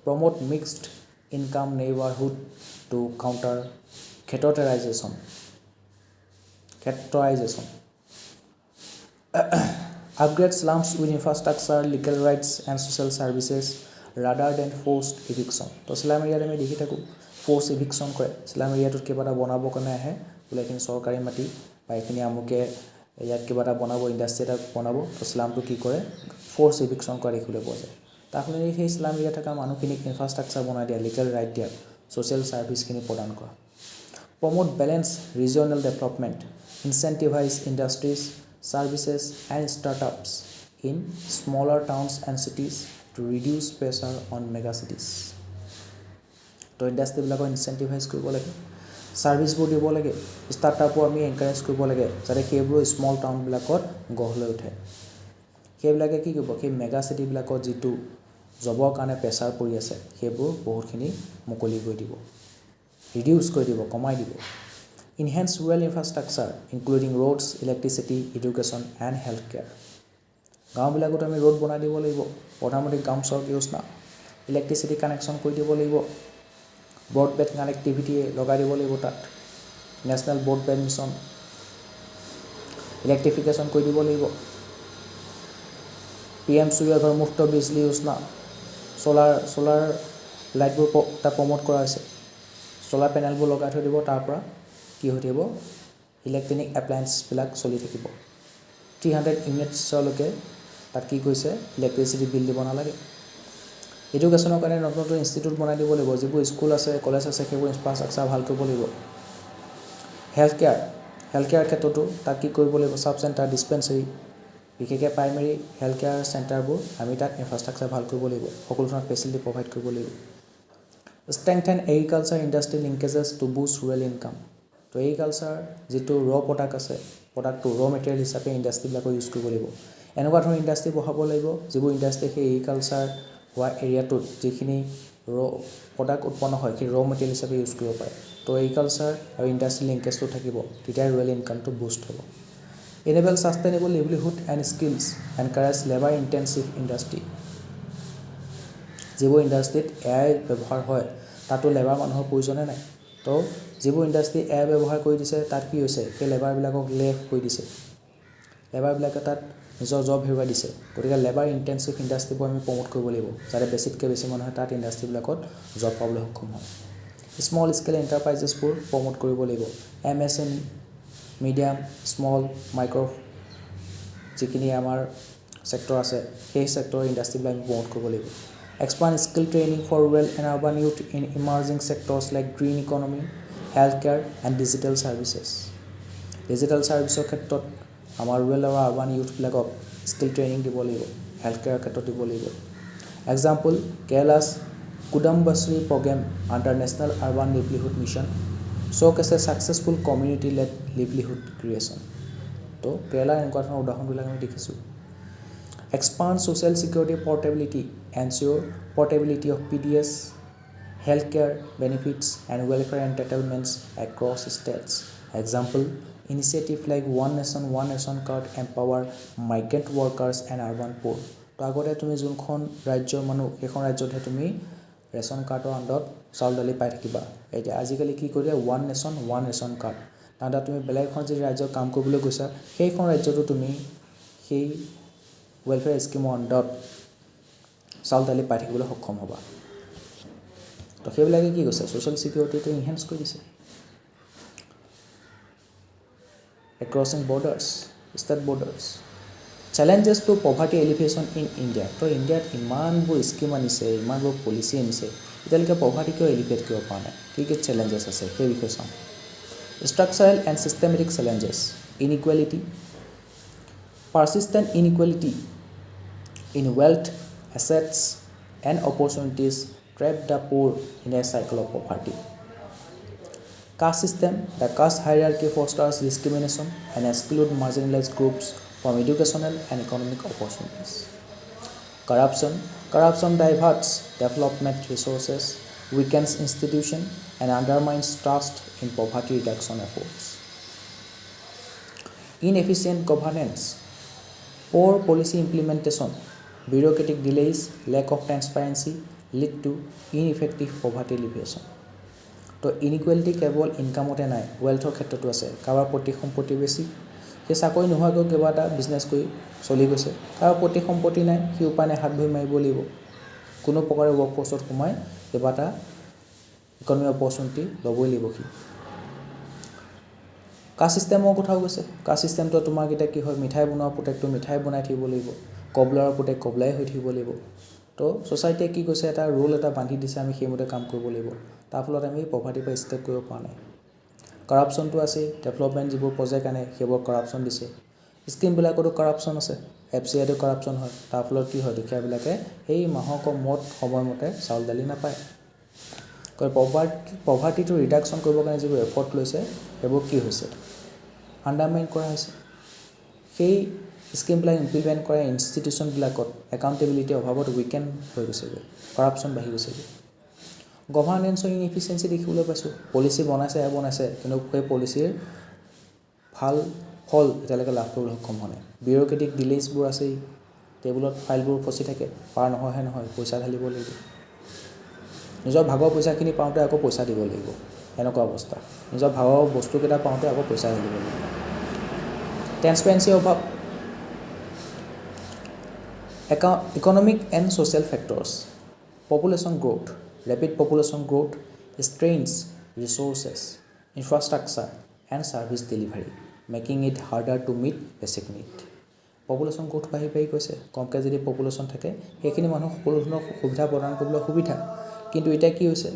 promote mixed income neighbourhood to counter ক্ষেত্ৰটাইজেশ্যন upgrade slums with infrastructure, legal rights and social services rather than forced eviction. তো স্লাম এৰিয়াত আমি দেখি থাকোঁ ফ'ৰ্চ ইভিকশ্যন কৰে স্লাম এৰিয়াটোত কিবা এটা বনাবৰ কাৰণে আহে বোলে এইখিনি চৰকাৰী মাটি বা এইখিনি আমুকে ইয়াত কিবা এটা বনাব ইণ্ডাষ্ট্ৰি এটা বনাব তো স্লামটো কি কৰে ফ'ৰ্চ ইভিকশ্যন কৰা দেখিবলৈ পোৱা যায় তাৰ ফলত সেই স্লাম এৰিয়াত থকা মানুহখিনিক ইনফ্ৰাষ্ট্ৰাকচাৰ বনাই দিয়া লিগেল ৰাইট দিয়া ছ'চিয়েল ছাৰ্ভিচখিনি প্ৰদান কৰা promote balance regional development incentivize industries, services and startups in smaller towns and cities to reduce pressure on mega cities. তো ইণ্ডাষ্ট্ৰিবিলাকক ইনচেণ্টিভাইজ কৰিব লাগে ছাৰ্ভিচবোৰ দিব লাগে ষ্টাৰ্টআপো আমি এনকাৰেজ কৰিব লাগে যাতে সেইবোৰ স্মল টাউনবিলাকত গঢ় লৈ উঠে সেইবিলাকে কি কৰিব সেই মেগা চিটিবিলাকত যিটো জবৰ কাৰণে প্ৰেছাৰ পৰি আছে সেইবোৰ বহুতখিনি মুকলি কৰি দিব ৰিডিউচ কৰি দিব কমাই দিব Enhance rural infrastructure, including roads, electricity, education, and healthcare. গাঁওবিলাকত আমি ৰোড বনাই দিব লাগিব প্ৰধানমন্ত্ৰী গ্ৰাম সড়ক যোজনা ইলেক্ট্ৰিচিটি কানেকশ্যন কৰি দিব লাগিব ব্ৰডবেণ্ড কানেক্টিভিটি লগাই দিব লাগিব তাত নেশ্যনেল ব্ৰডবেণ্ড মিছন ইলেক্ট্ৰিফিকেশ্যন কৰি দিব লাগিব PM সূৰ্য ঘৰ মুফ্ত বিজলী যোজনা সোলাৰ লাইটবোৰ তাত প্ৰমোট কৰা হৈছে সোলাৰ পেনেলবোৰ লগাই থৈ দিব তাৰ পৰা কি হৈ থাকিব ইলেক্ট্ৰনিক এপ্লায়েন্সবিলাক চলি থাকিব 300 ইউনিটছলৈকে তাত কি কৈছে ইলেক্ট্ৰিচিটি বিল দিব নালাগে এডুকেশ্যনৰ কাৰণে নতুন নতুন ইনষ্টিটিউট বনাই দিব লাগিব যিবোৰ স্কুল আছে কলেজ আছে সেইবোৰ ইনফ্ৰাষ্ট্ৰাকচাৰ ভাল কৰিব লাগিব হেল্থ কেয়াৰ ক্ষেত্ৰতো তাত কি কৰিব লাগিব চাব চেণ্টাৰ ডিছপেঞ্চেৰী বিশেষকৈ প্ৰাইমেৰী হেল্থ কেয়াৰ চেণ্টাৰবোৰ আমি তাত ইনফ্ৰাষ্ট্ৰাকচাৰ ভাল কৰিব লাগিব সকলো ধৰণৰ ফেচিলিটি প্ৰভাইড কৰিব লাগিব strengthen agriculture industry linkages to boost rural income তো এগ্ৰিকালচাৰ যিটো প্ৰডাক্ট আছে প্ৰডাক্টটো মেটেৰিয়েল হিচাপে ইণ্ডাষ্ট্ৰিবিলাকক ইউজ কৰিব লাগিব এনেকুৱা ধৰণৰ ইণ্ডাষ্ট্ৰি বহাব লাগিব যিবোৰ ইণ্ডাষ্ট্ৰি সেই এগ্ৰিকালচাৰ হোৱা এৰিয়াটোত যিখিনি প্ৰডাক্ট উৎপন্ন হয় সেই মেটেৰিয়েল হিচাপে ইউজ কৰিব পাৰে তো এগ্ৰিকালচাৰ আৰু ইণ্ডাষ্ট্ৰি লিংকেজটো থাকিব তেতিয়া ৰুৰেল ইনকামটো বুষ্ট হ'ব enable sustainable livelihood and skills encourage labour intensive industry যিবোৰ ইণ্ডাষ্ট্ৰিত এআই ব্যৱহাৰ হয় তাতো লেবাৰ মানুহৰ প্ৰয়োজনে নাই তো যিবোৰ ইণ্ডাষ্ট্ৰি এআই ব্যৱহাৰ কৰি দিছে তাত কি হৈছে সেই লেবাৰবিলাকক লেফ কৰি দিছে লেবাৰবিলাকে তাত নিজৰ জব হেৰুৱাই দিছে গতিকে লেবাৰ ইণ্টেনচিভ ইণ্ডাষ্ট্ৰীবোৰ আমি প্ৰমোট কৰিব লাগিব যাতে বেছিতকৈ বেছি মানুহে তাত ইণ্ডাষ্ট্ৰীবিলাকত জব পাবলৈ সক্ষম হয় স্মল স্কেল এণ্টাৰপ্ৰাইজেছবোৰ প্ৰমোট কৰিব লাগিব MSME মিডিয়াম স্মল মাইক্ৰ' যিখিনি আমাৰ চেক্টৰ আছে সেই চেক্টৰৰ ইণ্ডাষ্ট্ৰীবিলাক আমি প্ৰমোট কৰিব লাগিব expand skill training for rural and urban youth in emerging sectors like green economy health care and digital services digital ছাৰ্ভিচৰ ক্ষেত্ৰত আমাৰ ৰুৰেল আৰু আৰ্বান ইউথবিলাকক স্কিল ট্ৰেইনিং দিব লাগিব হেল্থ কেয়াৰৰ ক্ষেত্ৰত দিব লাগিব example Kerala's Kudumbashree programme under national urban livelihood mission showcases successful community led livelihood creation তো কেৰালাৰ এনেকুৱা ধৰণৰ উদাহৰণবিলাক আমি দেখিছোঁ expand social security portability ensure portability of PDS health care benefits and welfare entertainments across states example initiative like one nation card empower migrant workers and urban poor তো আগতে তুমি যোনখন ৰাজ্যৰ মানুহ সেইখন ৰাজ্যতহে তুমি ৰেচন কাৰ্ডৰ আণ্ডাৰত চাউল দালি পাই থাকিবা এতিয়া আজিকালি কি কৰিলে ওৱান ৰেচন কাৰ্ড তাৰপৰা তুমি বেলেগ এখন যদি ৰাজ্যত কাম কৰিবলৈ গৈছা সেইখন ৰাজ্যতো তুমি সেই ৱেলফেয়াৰ স্কিমৰ আণ্ডাৰত চাউল দালি পাই থাকিবলৈ সক্ষম হ'বা তো সেইবিলাকে কি কৈছে ছ'চিয়েল ছিকিউৰিটিটো ইনহেঞ্চ কৰি দিছে acrossing borders, state borders. Challenges to poverty alleviation in India. তো ইণ্ডিয়াত ইমানবোৰ স্কিম আনিছে ইমানবোৰ পলিচি আনিছে এতিয়ালৈকে পভাৰ্টি কিয় এলিভেট কৰিব পৰা নাই কি কি চেলেঞ্জেছ আছে সেই বিষয়ে চাওঁ structural and systematic challenges inequality persistent inequality in wealth assets and opportunities trap the poor in a cycle of poverty Caste system, the caste hierarchy fosters discrimination and excludes marginalized groups from educational and economic opportunities. Corruption diverts development resources, weakens institutions, and undermines trust in poverty reduction efforts. Inefficient governance, poor policy implementation, bureaucratic delays, lack of transparency lead to ineffective poverty alleviation. তো inequality কেৱল ইনকামতে নাই ৱেল্থৰ ক্ষেত্ৰতো আছে কাৰোবাৰ প্ৰতি সম্পত্তি বেছি সেই চাকৰি নোহোৱাকৈ কিবা এটা বিজনেছ কৰি চলি গৈছে কাৰোবাৰ প্ৰতি সম্পত্তি নাই সি উপায় নাই হাত ভৰি মাৰিব লাগিব কোনো প্ৰকাৰে ৱৰ্ক ফ'ৰ্চত সোমাই কিবা এটা ইকনমিক অপৰচুনিটি ল'বই লাগিব সি কাষ্ট ছিষ্টেমৰ কথাও কৈছে কাষ্ট ছিষ্টেমটো তোমাৰ এতিয়া কি হয় মিঠাই বনোৱা পুতেকটো মিঠাই বনাই থাকিব লাগিব কবলাৰৰ পুতেক কবলাই হৈ থাকিব লাগিব তো ছ'চাইটিয়ে কি কৈছে এটা ৰুল এটা বান্ধি দিছে আমি সেইমতে কাম কৰিব লাগিব তাৰ ফলত আমি পভাৰ্টিৰ পৰা ষ্টেপ কৰিব পৰা নাই কৰাপশ্যনটো আছে ডেভেলপমেণ্ট যিবোৰ প্ৰজেক্ট আনে সেইবোৰ কৰাপশ্যন দিছে স্কিমবিলাকতো কৰাপশ্যন আছে FCIতো কৰাপশ্যন হয় তাৰ ফলত কি হয় দুখীয়াবিলাকে সেই মাহক মত সময়মতে চাউল দালি নাপায় পভাৰ্টিটো ৰিডাকশ্যন কৰিবৰ কাৰণে যিবোৰ এফৰ্ট লৈছে সেইবোৰ কি হৈছে আণ্ডাৰমাইন কৰা হৈছে সেই স্কিমবিলাক ইমপ্লিমেণ্ট কৰা ইনষ্টিটিউশ্যনবিলাকত একাউণ্টেবিলিটি অভাৱত উইকেন হৈ গৈছেগৈ কৰাপশ্যন বাঢ়ি গৈছেগৈ গভাৰ্নেন্সৰ ইনএফিচিয়েঞ্চি দেখিবলৈ পাইছোঁ পলিচি বনাইছে কিন্তু সেই পলিচিৰ ভাল ফল এতিয়ালৈকে লাভ কৰিবলৈ সক্ষম হোৱা নাই বিউৰ'ক্ৰেটিক ডিলেজবোৰ আছেই টেবুলত ফাইলবোৰ ফচি থাকে পাৰ নহয় পইচা ঢালিব লাগিব নিজৰ ভাগৰ পইচাখিনি পাওঁতে আকৌ পইচা দিব লাগিব এনেকুৱা অৱস্থা নিজৰ ভাগৰ বস্তুকেইটা পাওঁতে আকৌ পইচা ঢালিব লাগিব ট্ৰেন্সপাৰেঞ্চি অভাৱ economic and social factors population growth rapid population growth strains resources infrastructure and service delivery making it harder to meet basic need population growth বাঢ়ি গৈছে কমকৈ যদি পপুলেশ্যন থাকে সেইখিনি মানুহ সকলো ধৰণৰ সুবিধা প্ৰদান কৰিবলৈ সুবিধা কিন্তু এতিয়া কি হৈছে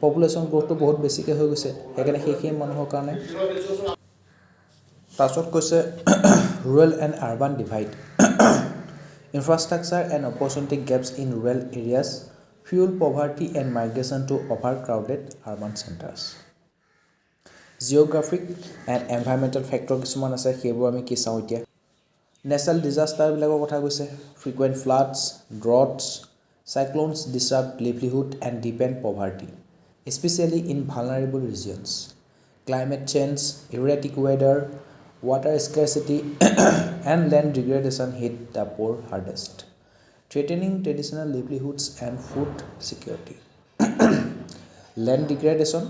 পপুলেশ্যন গ্ৰোথটো বহুত বেছিকৈ হৈ গৈছে সেইকাৰণে সেইখিনি মানুহৰ কাৰণে তাৰপিছত কৈছে rural and urban divide Infrastructure and opportunity gaps in rural areas fuel poverty and migration to overcrowded urban centers. Geographic and environmental factor কিছুমান আছে সেইবোৰ আমি কি চাওঁ এতিয়া নেচাৰেল ডিজাষ্টাৰবিলাকৰ কথা কৈছে frequent floods, droughts, cyclones disrupt livelihood and deepen poverty, especially in vulnerable regions. Climate change, erratic weather, water scarcity and land degradation hit the poor hardest, threatening traditional livelihoods and food security. Land degradation,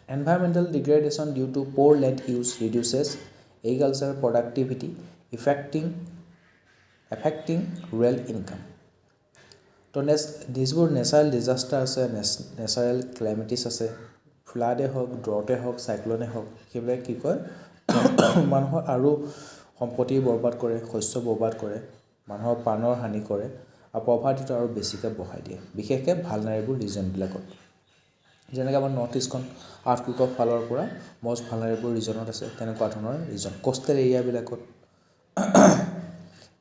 environmental degradation due to poor land use reduces agricultural productivity, affecting real income. তো যিবোৰ natural disaster আছে, natural ক্লেমিটিছ আছে, ফ্লাডে হওক, ড্ৰটে হওক, চাইক্লনে হওক, সেইবিলাক কি কয় মানুহৰ আৰু সম্পত্তি বৰবাদ কৰে, শস্য বৰবাদ কৰে, মানুহৰ প্ৰাণৰ হানি কৰে আৰু পভাৰ্টিটো আৰু বেছিকৈ বঢ়াই দিয়ে, বিশেষকৈ ভালনাৰেবল ৰিজনবিলাকত। যেনেকৈ আমাৰ নৰ্থ ইষ্টখন আৰ্থকুইকৰ ফালৰ পৰা মষ্ট ভালনাৰেবল ৰিজনত আছে, তেনেকুৱা ধৰণৰ ৰিজন। কোষ্টেল এৰিয়াবিলাকত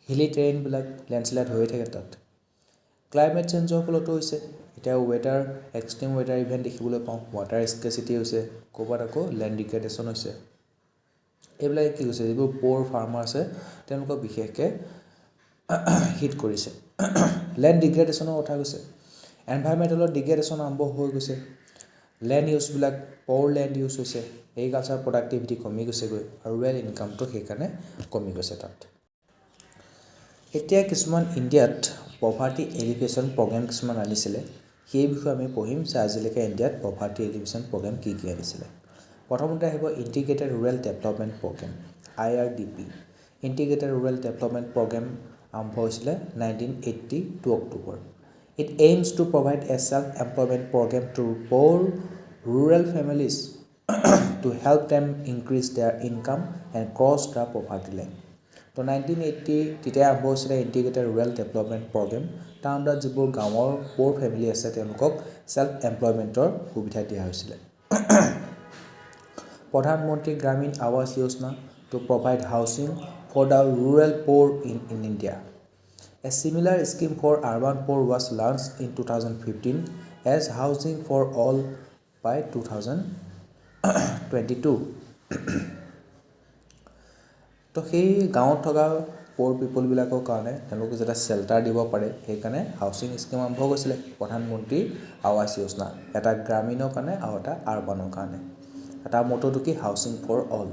হিলি টেৰেইনবিলাক লেণ্ডশ্লাইড হৈয়ে থাকে তাত। ক্লাইমেট চেঞ্জৰ ফলতো হৈছে, এতিয়া এক্সট্ৰিম ৱেডাৰ ইভেণ্ট দেখিবলৈ পাওঁ, ৱাটাৰ স্কেচিটি হৈছে, ক'ৰবাত আকৌ লেণ্ড ডিগ্ৰেডেশ্যন হৈছে। এইবিলাকে কি হৈছে, যিবোৰ প'ৰ ফাৰ্মাৰ আছে তেওঁলোকক বিশেষকৈ হিট কৰিছে। লেণ্ড ডিগ্ৰেডেশ্যনৰ কথা কৈছে, এনভাইৰমেণ্টেলৰ ডিগ্ৰেডেশ্যন আৰম্ভ হৈ গৈছে, লেণ্ড ইউজবিলাক প'ৰ লেণ্ড ইউজ হৈছে, এগ্ৰিকালচাৰ প্ৰডাক্টিভিটি কমি গৈছেগৈ আৰু ৰিয়েল ইনকামটো সেইকাৰণে কমি গৈছে তাত। এতিয়া কিছুমান ইণ্ডিয়াত পভাৰ্টি এলিভেশ্যন প্ৰগ্ৰেম কিছুমান আনিছিলে, সেই বিষয়ে আমি পঢ়িম যে আজিলৈকে ইণ্ডিয়াত পভাৰ্টি এলিভেশ্যন প্ৰগ্ৰেম কি কি আনিছিলে। প্ৰথমতে আহিব integrated rural development programme, IRDP। Integrated rural development programme আৰম্ভ হৈছিলে 1982 অক্টোবৰ। It aims to provide a self employment programme to poor rural families to help them increase their income and cross the poverty line. তো 1980 তেতিয়া আৰম্ভ হৈছিলে integrated rural development programme. তাৰ আণ্ডাৰত যিবোৰ গাঁৱৰ প'ৰ ফেমিলি আছে তেওঁলোকক চেল্ফ এমপ্লয়মেণ্টৰ সুবিধা দিয়া হৈছিলে। Pradhan Mantri Gramin Awas Yojana to provide housing for the rural poor in India. A similar scheme for urban poor was launched in 2015 as Housing for All by 2022. তো সেই গাঁৱত থকা প'ৰ পিপলবিলাকৰ কাৰণে তেওঁলোকে যাতে শ্বেল্টাৰ দিব পাৰে সেইকাৰণে হাউচিং স্কিম আৰম্ভ কৰিছিলে, প্ৰধানমন্ত্ৰী আৱাস যোজনা, এটা গ্ৰামীণৰ কাৰণে আৰু এটা আৰবানৰ কাৰণে। এটা মটৰটো কি, housing for all.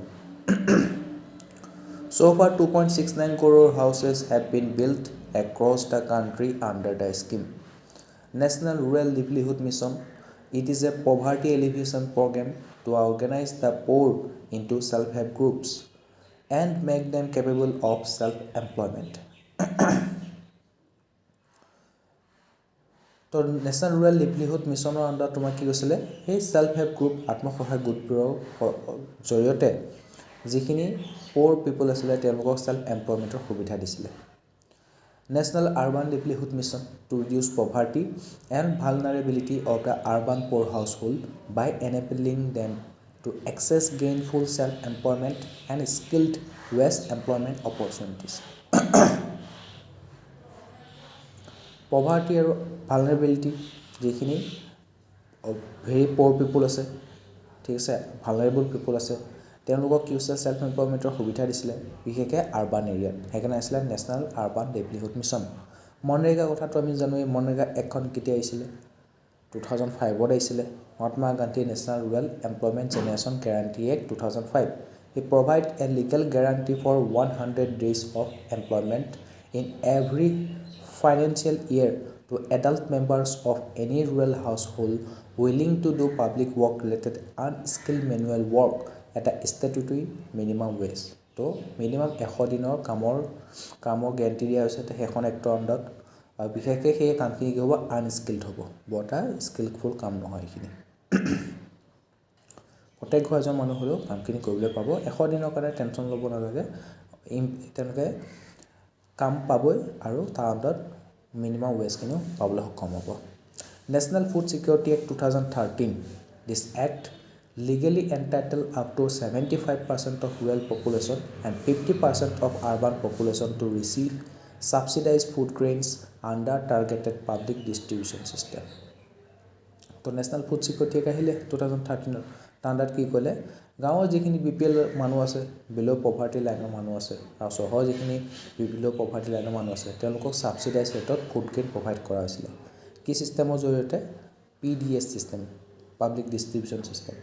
So far 2.69 crore houses have been built across the country under the scheme. National Rural Livelihood Mission, it is a poverty alleviation program to organize the poor into self-help groups and make them capable of self-employment. তো national rural livelihood মিছনৰ আণ্ডাৰত তোমাৰ কি কৈছিলে, সেই self help group, আত্মসহায়ক গোটবোৰৰ জৰিয়তে যিখিনি প'ৰ পিপল আছিলে তেওঁলোকক ছেল্ফ এমপ্লয়মেণ্টৰ সুবিধা দিছিলে। National urban livelihood mission to reduce poverty and vulnerability of the urban poor household by enabling them to access gainful self employment and skilled west employment opportunities. Poverty আৰু vulnerability, যিখিনি very প'ৰ পিপল আছে, ঠিক আছে, vulnerable পিপল আছে, তেওঁলোকক কি হৈছে self এমপ্লয়মেণ্টৰ সুবিধা দিছিলে, বিশেষকৈ আৰ্বান এৰিয়াত। সেইকাৰণে আছিলে national urban livelihood mission. MNREGA কথাটো আমি জানো, এই মনৰেগা এক্টখন কেতিয়া আহিছিলে, 2005 আহিছিলে। Mahatma Gandhi national rural employment generation guarantee act 2005. It provides a legal guarantee for 100 days of employment in every financial year to adult members of any rural household willing to do public work related unskilled manual work at a statutory minimum wage. তো minimum 100 দিনৰ কামৰ guarantee দিয়া হৈছে সেইখন actor আণ্ডাৰত। আৰু বিশেষকৈ সেই কামখিনি কি হ'ব, আনস্কিল্ড হ'ব, বৰ এটা স্কিলফুল কাম নহয় এইখিনি। প্ৰত্যেক ঘৰ এজন মানুহ হ'লেও কামখিনি কৰিবলৈ পাব, 100 দিনৰ কাৰণে টেনশ্যন ল'ব নালাগে, তেওঁলোকে কাম পাবই আৰু তাৰ আণ্ডাৰত মিনিমাম ৱেজখিনিও পাবলৈ সক্ষম হ'ব। National food security act 2013, this act legally entitled up to 75% of rural population and 50% of urban population to receive subsidized food grains under targeted public distribution system. তো নেশ্যনেল ফুড ছিকিউৰিটি এক্ট আহিলে 2013। তাৰ আণ্ডাৰত কি কৰিলে, গাঁৱৰ যিখিনি BPL মানুহ আছে, বিল' পভাৰ্টি লাইনৰ মানুহ আছে, আৰু চহৰৰ যিখিনি বিল' পভাৰ্টি লাইনৰ মানুহ আছে, তেওঁলোকক ছাবচিডাইজ ৰেটত ফুড গ্ৰেইন প্ৰভাইড কৰা হৈছিলে। কি ছিষ্টেমৰ জৰিয়তে, PDS system, public distribution system.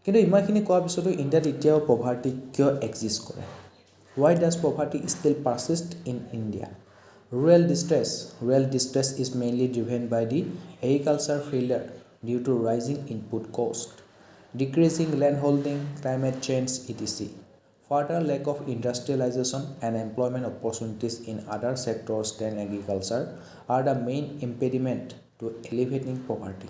কিন্তু ইমানখিনি কোৱাৰ পিছতো ইণ্ডিয়াত এতিয়াও পভাৰ্টি কিয় এক্সিষ্ট কৰে? Why does poverty still persist in India? Rural distress is mainly driven by the agriculture failure due to rising input cost. decreasing land holding, climate change, etc. Further lack of industrialization and employment opportunities in other sectors than agriculture are the main impediment to alleviating poverty.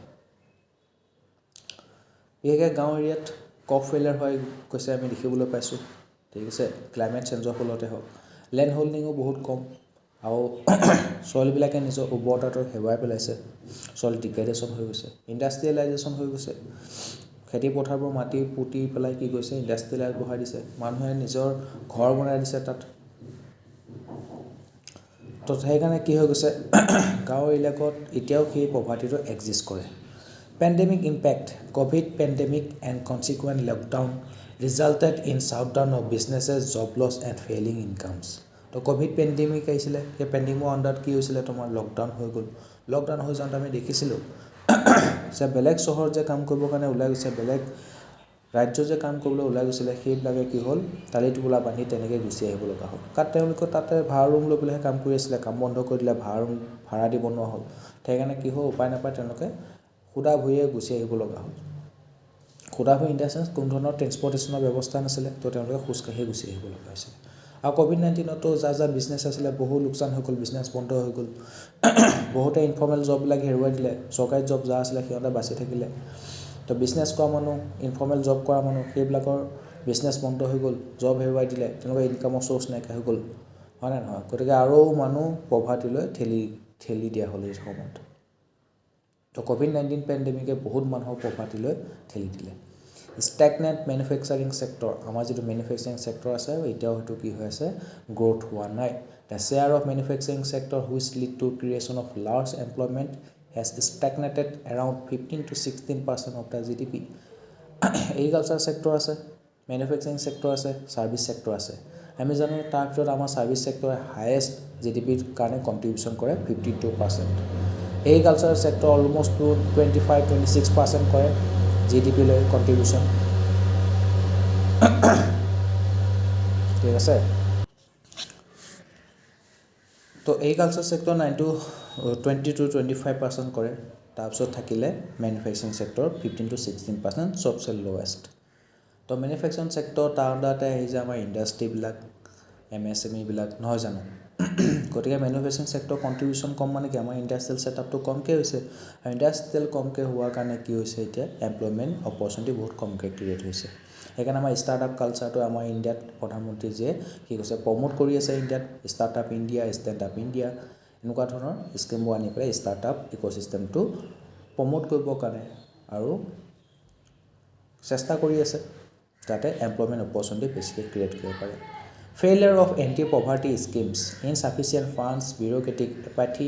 বিশেষকৈ গাঁও এৰিয়াত crop failure হৈ গৈছে আমি দেখিবলৈ পাইছোঁ ঠিক আছে ক্লাইমেট চেঞ্জৰ ফলতে হওক লেণ্ড হোল্ডিঙো বহুত কম আৰু চইলবিলাকে নিজৰ উৰ্বৰতাটো হেৰুৱাই পেলাইছে চইল ডিগ্ৰেডেশ্যন হৈ গৈছে ইণ্ডাষ্ট্ৰিয়েলাইজেশ্যন হৈ গৈছে খেতি পথাৰবোৰ মাটি পুতি পেলাই কি গৈছে ইণ্ডাষ্ট্ৰিয়েলাইজ বঢ়াই দিছে মানুহে নিজৰ ঘৰ বনাই দিছে তাত তো সেইকাৰণে কি হৈ গৈছে গাঁও এলেকাত এতিয়াও সেই পভাৰ্টিটো এক্সিষ্ট কৰে Pandemic impact, COVID pandemic and consequent lockdown resulted in shutdown of businesses, job loss and failing incomes. তো COVID pandemic আহিছিলে সেই পেণ্ডেমিকৰ আণ্ডাৰত কি হৈছিলে তোমাৰ লকডাউন হৈ গ'ল লকডাউন হৈ যাওঁতে আমি দেখিছিলোঁ যে বেলেগ চহৰত যে কাম কৰিবৰ কাৰণে ওলাই গৈছে বেলেগ ৰাজ্য যে কাম কৰিবলৈ ওলাই গৈছিলে সেইবিলাকে কি হ'ল তালি টোপোলা বান্ধি তেনেকৈ গুচি আহিব লগা হ'ল কাৰণ তেওঁলোকৰ তাতে ভাড়া ৰুম লৈ পেলাইহে কাম কৰি আছিলে কাম বন্ধ কৰি দিলে ভাড়া দিব নোৱাৰা হ'ল সেইকাৰণে কি হ'ল উপায় নাপায় তেওঁলোকে খুদা ভুঁইয়ে গুচি আহিব লগা হ'ল খুদা ভুঁই ইন দ্য চেন্স কোনো ধৰণৰ ট্ৰেন্সপৰ্টেশ্যনৰ ব্যৱস্থা নাছিলে তো তেওঁলোকে খোজকাঢ়ি গুচি আহিব লগা হৈছিলে আৰু COVID-19তো যাৰ বিজনেছ আছিলে বহু লোকচান হৈ গ'ল বিজনেছ বন্ধ হৈ গ'ল বহুতে ইনফৰ্মেল জববিলাক হেৰুৱাই দিলে চৰকাৰী জব যাৰ আছিলে সিহঁতে বাচি থাকিলে তো বিজনেছ কৰা মানুহ ইনফৰ্মেল জব কৰা মানুহ সেইবিলাকৰ বিজনেছ বন্ধ হৈ গ'ল জব হেৰুৱাই দিলে তেওঁলোকৰ ইনকামৰ চ'ৰ্চ নাইকিয়া হৈ গ'ল হয় নে নহয় গতিকে আৰু মানুহ পভাৰ্টিলৈ ঠেলি দিয়া হ'ল এই সময়ত তো COVID-19 পেণ্ডেমিকে বহুত মানুহৰ পভাৰ্টিলৈ ঠেলি দিলে ষ্টেগনেণ্ট মেনুফেকচাৰিং ছেক্টৰ আমাৰ যিটো মেনুফেকচাৰিং ছেক্টৰ আছে এতিয়াও সেইটো কি হৈ আছে গ্ৰ'থ হোৱা নাই the share of manufacturing sector which lead to creation of large employment has stagnated around 15 to 16% of the GDP agriculture sector আছে মেনুফেকচাৰিং ছেক্টৰ আছে ছাৰ্ভিচ ছেক্টৰ আছে আমি জানো তাৰ ভিতৰত আমাৰ ছাৰ্ভিচ ছেক্টৰে হায়েষ্ট GDPৰ কাৰণে কণ্ট্ৰিবিউশ্যন কৰে 52% এগ্ৰিকালচাৰ ছেক্টৰ অলমষ্ট 25-26% কৰে GDP লৈ কণ্ট্ৰিবিউশ্যন ঠিক আছে তো এগ্ৰিকালচাৰ ছেক্টৰ 20-25% কৰে তাৰপিছত থাকিলে মেনুফেকচাৰিং ছেক্টৰ 15-16% চবচে লৱেষ্ট তো মেনুফেকচাৰিং ছেক্টৰ তাৰ আণ্ডাৰতে আহি যায় আমাৰ ইণ্ডাষ্ট্ৰিবিলাক MSMEবিলাক নহয় জানো গতিকে মেনুফেকচাৰিং ছেক্টৰ কণ্ট্ৰিবিউশ্যন কম মানে কি আমাৰ ইণ্ডাষ্ট্ৰিয়েল ছেটআপটো কমকৈ হৈছে আৰু ইণ্ডাষ্ট্ৰিয়েল কমকৈ হোৱাৰ কাৰণে কি হৈছে এতিয়া এমপ্লয়মেণ্ট অপৰচুনিটি বহুত কমকৈ ক্ৰিয়েট হৈছে সেইকাৰণে আমাৰ ষ্টাৰ্টআপ কালচাৰটো আমাৰ ইণ্ডিয়াত প্ৰধানমন্ত্ৰী যে কি কৈছে প্ৰমোট কৰি আছে ইণ্ডিয়াত ষ্টাৰ্টআপ ইণ্ডিয়া ষ্টেণ্ডআপ ইণ্ডিয়া এনেকুৱা ধৰণৰ স্কিমবোৰ আনি পেলাই ষ্টাৰ্টআপ ইক'চিষ্টেমটো প্ৰমোট কৰিবৰ কাৰণে আৰু চেষ্টা কৰি আছে যাতে এমপ্লয়মেণ্ট অপৰচুনিটি বেছিকৈ ক্ৰিয়েট কৰিব পাৰে Failure of anti-poverty schemes, insufficient funds, bureaucratic apathy,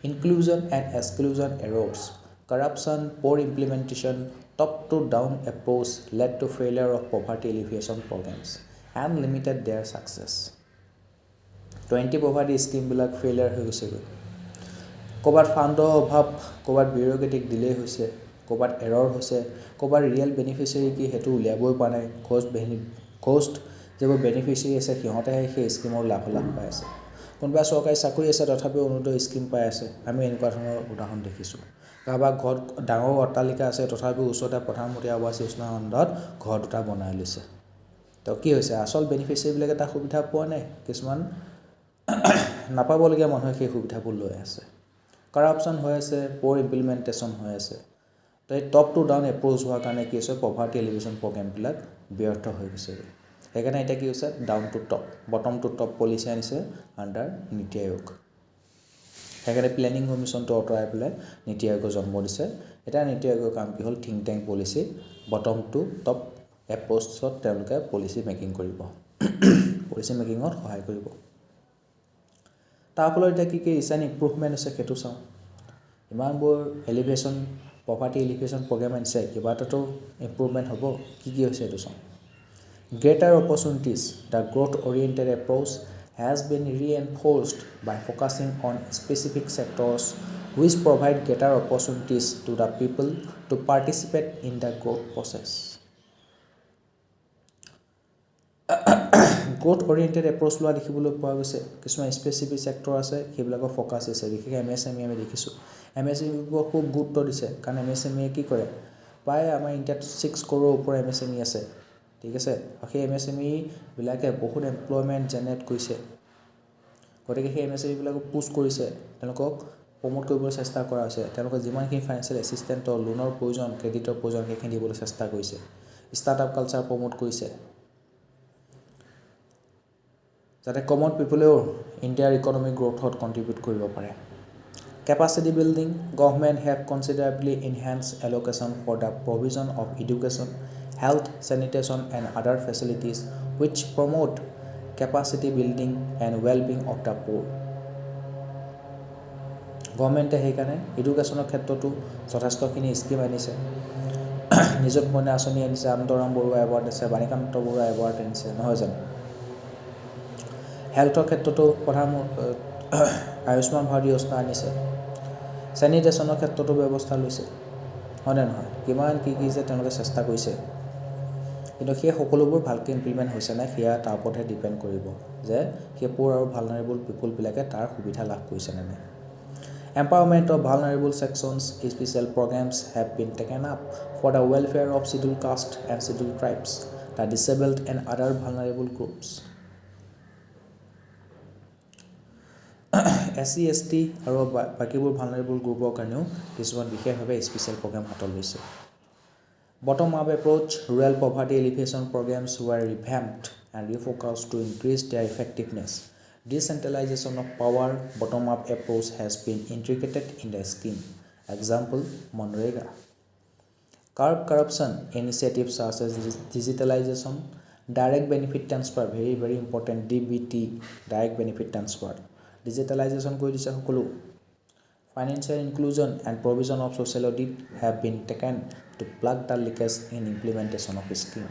inclusion and exclusion errors, corruption, poor implementation, top-to-down approach led to failure of poverty alleviation programs and limited their success. তো anti-poverty scheme-বিলাক failure হৈ গৈছে ক'ৰবাত ফাণ্ডৰ অভাৱ ক'ৰবাত bureaucratic delay হৈছে ক'ৰবাত error হৈছে ক'ৰবাত ৰিয়েল বেনিফিচিয়াৰী কি সেইটো উলিয়াবই পৰা নাই ঘোষ্ট যিবোৰ বেনিফিচিয়াৰী আছে সিহঁতেহে সেই স্কিমৰ লাভ পাই আছে কোনোবা চৰকাৰী চাকৰি আছে তথাপিও অৰুণোদয় স্কিম পাই আছে আমি এনেকুৱা ধৰণৰ উদাহৰণ দেখিছোঁ কাৰোবাৰ ঘৰত ডাঙৰ অট্টালিকা আছে তথাপিও ওচৰতে প্ৰধানমন্ত্ৰী আৱাস যোজনাৰ আণ্ডাৰত ঘৰ দুটা বনাই লৈছে তো কি হৈছে আচল বেনিফিচিয়াৰীবিলাকে তাৰ সুবিধা পোৱা নাই কিছুমান নাপাবলগীয়া মানুহে সেই সুবিধাবোৰ লৈ আছে কৰাপশ্যন হৈ আছে প'ৰ ইমপ্লিমেণ্টেশ্যন হৈ আছে তো এই টপ টু ডাউন এপ্ৰ'চ হোৱাৰ কাৰণে কি হৈছে পভাৰ্টি এলিভেশ্যন প্ৰগ্ৰেমবিলাক ব্যৰ্থ হৈ গৈছে সেইকাৰণে এতিয়া কি হৈছে down to top bottom to top policy আনিছে আণ্ডাৰ নীতি আয়োগ সেইকাৰণে প্লেনিং কমিশ্যনটো আঁতৰাই পেলাই নীতি আয়োগৰ জন্ম দিছে এতিয়া নীতি আয়োগৰ কাম কি হ'ল think tank policy bottom to top এপ্ৰ'চত তেওঁলোকে পলিচি মেকিং কৰিব পলিচি মেকিঙত সহায় কৰিব তাৰ ফলত এতিয়া কি ৰিচেণ্ট ইম্প্ৰুভমেণ্ট হৈছে সেইটো চাওঁ ইমানবোৰ এলিভেশ্যন পভাৰ্টি এলিভেশ্যন প্ৰগ্ৰেম আনিছে কিবা এটাতো ইম্প্ৰুভমেণ্ট হ'ব কি হৈছে এইটো চাওঁ Greater opportunities, the growth-oriented approach has been reinforced by focusing on specific sectors which provide greater opportunities to the people to participate in the growth process. Growth-oriented approach লোৱা দেখিবলৈ পোৱা গৈছে কিছুমান স্পেচিফিক ছেক্টৰ আছে সেইবিলাকৰ ফ'কাছ আছে বিশেষকৈ MSME আমি দেখিছোঁ MSMEবোৰ খুব গুৰুত্ব দিছে কাৰণ MSME কি কৰে প্ৰায় আমাৰ ইণ্ডিয়াত 6 crore ওপৰ MSME আছে ঠিক আছে আৰু সেই MSME বিলাকে বহুত এমপ্লয়মেণ্ট জেনেৰেট কৰিছে গতিকে সেই MSME বিলাকক পুশ কৰিছে তেওঁলোকক প্ৰমোট কৰিবলৈ চেষ্টা কৰা হৈছে তেওঁলোকক যিমানখিনি ফাইনেন্সিয়েল এছিষ্টেণ্টৰ লোনৰ প্ৰয়োজন ক্ৰেডিটৰ প্ৰয়োজন সেইখিনি দিবলৈ চেষ্টা কৰিছে ষ্টাৰ্টআপ কালচাৰ প্ৰমোট কৰিছে যাতে কমন পিপলেও ইণ্ডিয়াৰ ইকনমিক গ্ৰোথত কণ্ট্ৰিবিউট কৰিব পাৰে Capacity building, government have considerably enhanced allocation for the provision of education, health, sanitation and other facilities which promote capacity building and well-being of the poor. Government সেইকাৰণে এডুকেশ্যনৰ ক্ষেত্ৰতো যথেষ্টখিনি scheme আনিছে নিজক মনে আঁচনি আনিছে আমদৰাম বৰুৱা এৱাৰ্ড আছে বাণীকান্ত বৰুৱা এৱাৰ্ড আনিছে নহয় জানো হেল্থৰ ক্ষেত্ৰতো আয়ুষ্মান ভাৰত যোজনা আনিছে স্যানিটেশ্যনৰ ক্ষেত্ৰতো ব্যৱস্থা লৈছে হয়নে নহয় কিমান কি যে তেওঁলোকে চেষ্টা কৰিছে কিন্তু সেই সকলোবোৰ ভালকৈ ইমপ্লিমেণ্ট হৈছে নাই সেয়া তাৰ ওপৰতহে ডিপেণ্ড কৰিব যে সেই পুৰ আৰু ভালনাৰেবল পিপলবিলাকে তাৰ সুবিধা লাভ কৰিছে নে নাই Empowerment of vulnerable sections, special programs have been taken up for the welfare of scheduled caste and scheduled tribes, the disabled and other vulnerable groups. SC, ST আৰু বাকীবোৰ vulnerable গ্ৰুপৰ কাৰণেও কিছুমান বিশেষভাৱে স্পেচিয়েল প্ৰগ্ৰাম হাতত লৈছে Bottom-up approach, rural poverty alleviation programs were revamped and refocused to increase their effectiveness. Decentralization of power, bottom-up approach has been integrated in the scheme. Example, Monrega. Curb corruption initiatives such as digitalization, direct benefit transfer, very, very important, DBT, direct benefit transfer. Digitalization koi dise hokolo. Financial inclusion and provision of social audit have been taken to plug the leakage in implementation of the scheme.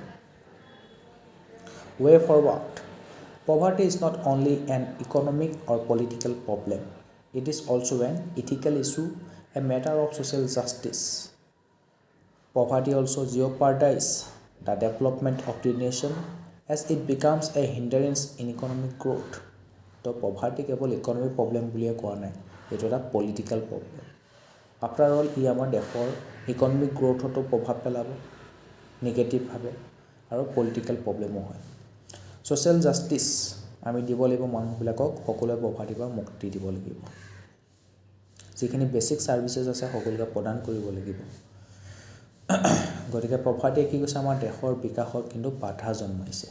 Way forward. Poverty is not only an economic or political problem. It is also an ethical issue, a matter of social justice. Poverty also jeopardizes the development of the nation as it becomes a hindrance in economic growth. So poverty কেৱল economic problem বুলিয়ে কোৱা নাই এইটো এটা political problem after all ই আমাৰ দেশৰ economic গ্ৰোথতো প্ৰভাৱ পেলাব নেগেটিভভাৱে আৰু পলিটিক্যাল প্ৰব্লেমো হয় সোশ্যাল জাস্টিস আমি দিব লাগিব মানুহবিলাকক সকলোৱে পভাৰ্টিৰ পৰা মুক্তি দিব লাগিব যিখিনি বেসিক সাৰ্ভিসেস আছে সকলোকে প্ৰদান কৰিব লাগিব গতিকে পভাৰ্টিয়ে কি কৈছে আমাৰ দেশৰ বিকাশত কিন্তু বাধা জন্মাইছে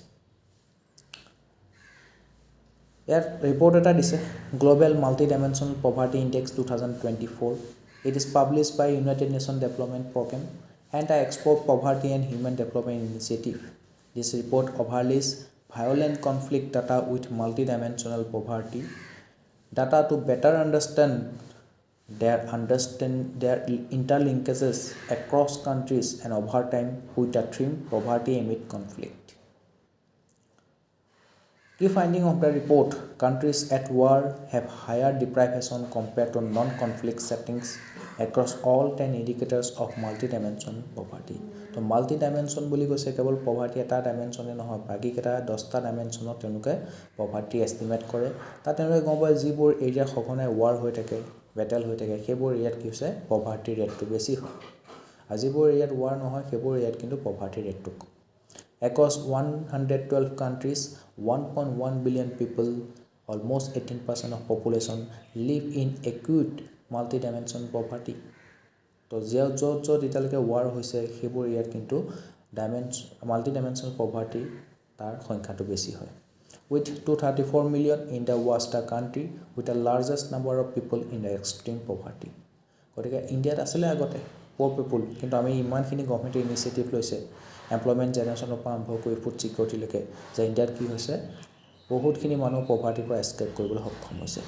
ইয়াৰ ৰিপৰ্ট এটা দিছে global multidimensional poverty index 2024 it is published by United Nations Development Program and the Export Poverty and Human Development Initiative this report overlays violent conflict data with multidimensional poverty data to better understand their interlinkages across countries and over time with the theme poverty amid conflict Key finding of the report, countries at war have higher deprivation compared to non-conflict settings across all 10 indicators of multidimensional poverty. So multidimension বুলি কৈছে কেৱল poverty এটা dimension নহয় বাকি কেটা 10টা dimensionত তেওঁলোকে poverty estimate কৰে তাত তেওঁলোকে গম পায় যিবোৰ এৰিয়া সঘনাই war হৈ থাকে battle হৈ থাকে সেইবোৰ এৰিয়াত কি হৈছে poverty rate টো বেছি হয় আজিবোৰ এৰিয়াত war নহয় সেইবোৰ এৰিয়াত কিন্তু poverty rate টো Across 112 countries, 1.1 billion people, almost 18% of population, live in acute multidimensional poverty. So, jo etaleke war hoise hebur iyat kintu multidimensional poverty tar সংখ্যা to বেছি হয়. With 234 million in the Western country, with the largest number of people in the extreme poverty. গতিকে ইন্ডিয়াত আসলে আগতে poor people কিন্তু আমি ইমানখিনি government initiative লৈছে এমপ্লয়মেণ্ট জেনেৰেশ্যনৰ পৰা আৰম্ভ কৰি ফুড ছিকিউৰিটিলৈকে যে ইণ্ডিয়াত কি হৈছে বহুতখিনি মানুহ পভাৰ্টিৰ পৰা এস্কেপ কৰিবলৈ সক্ষম হৈছে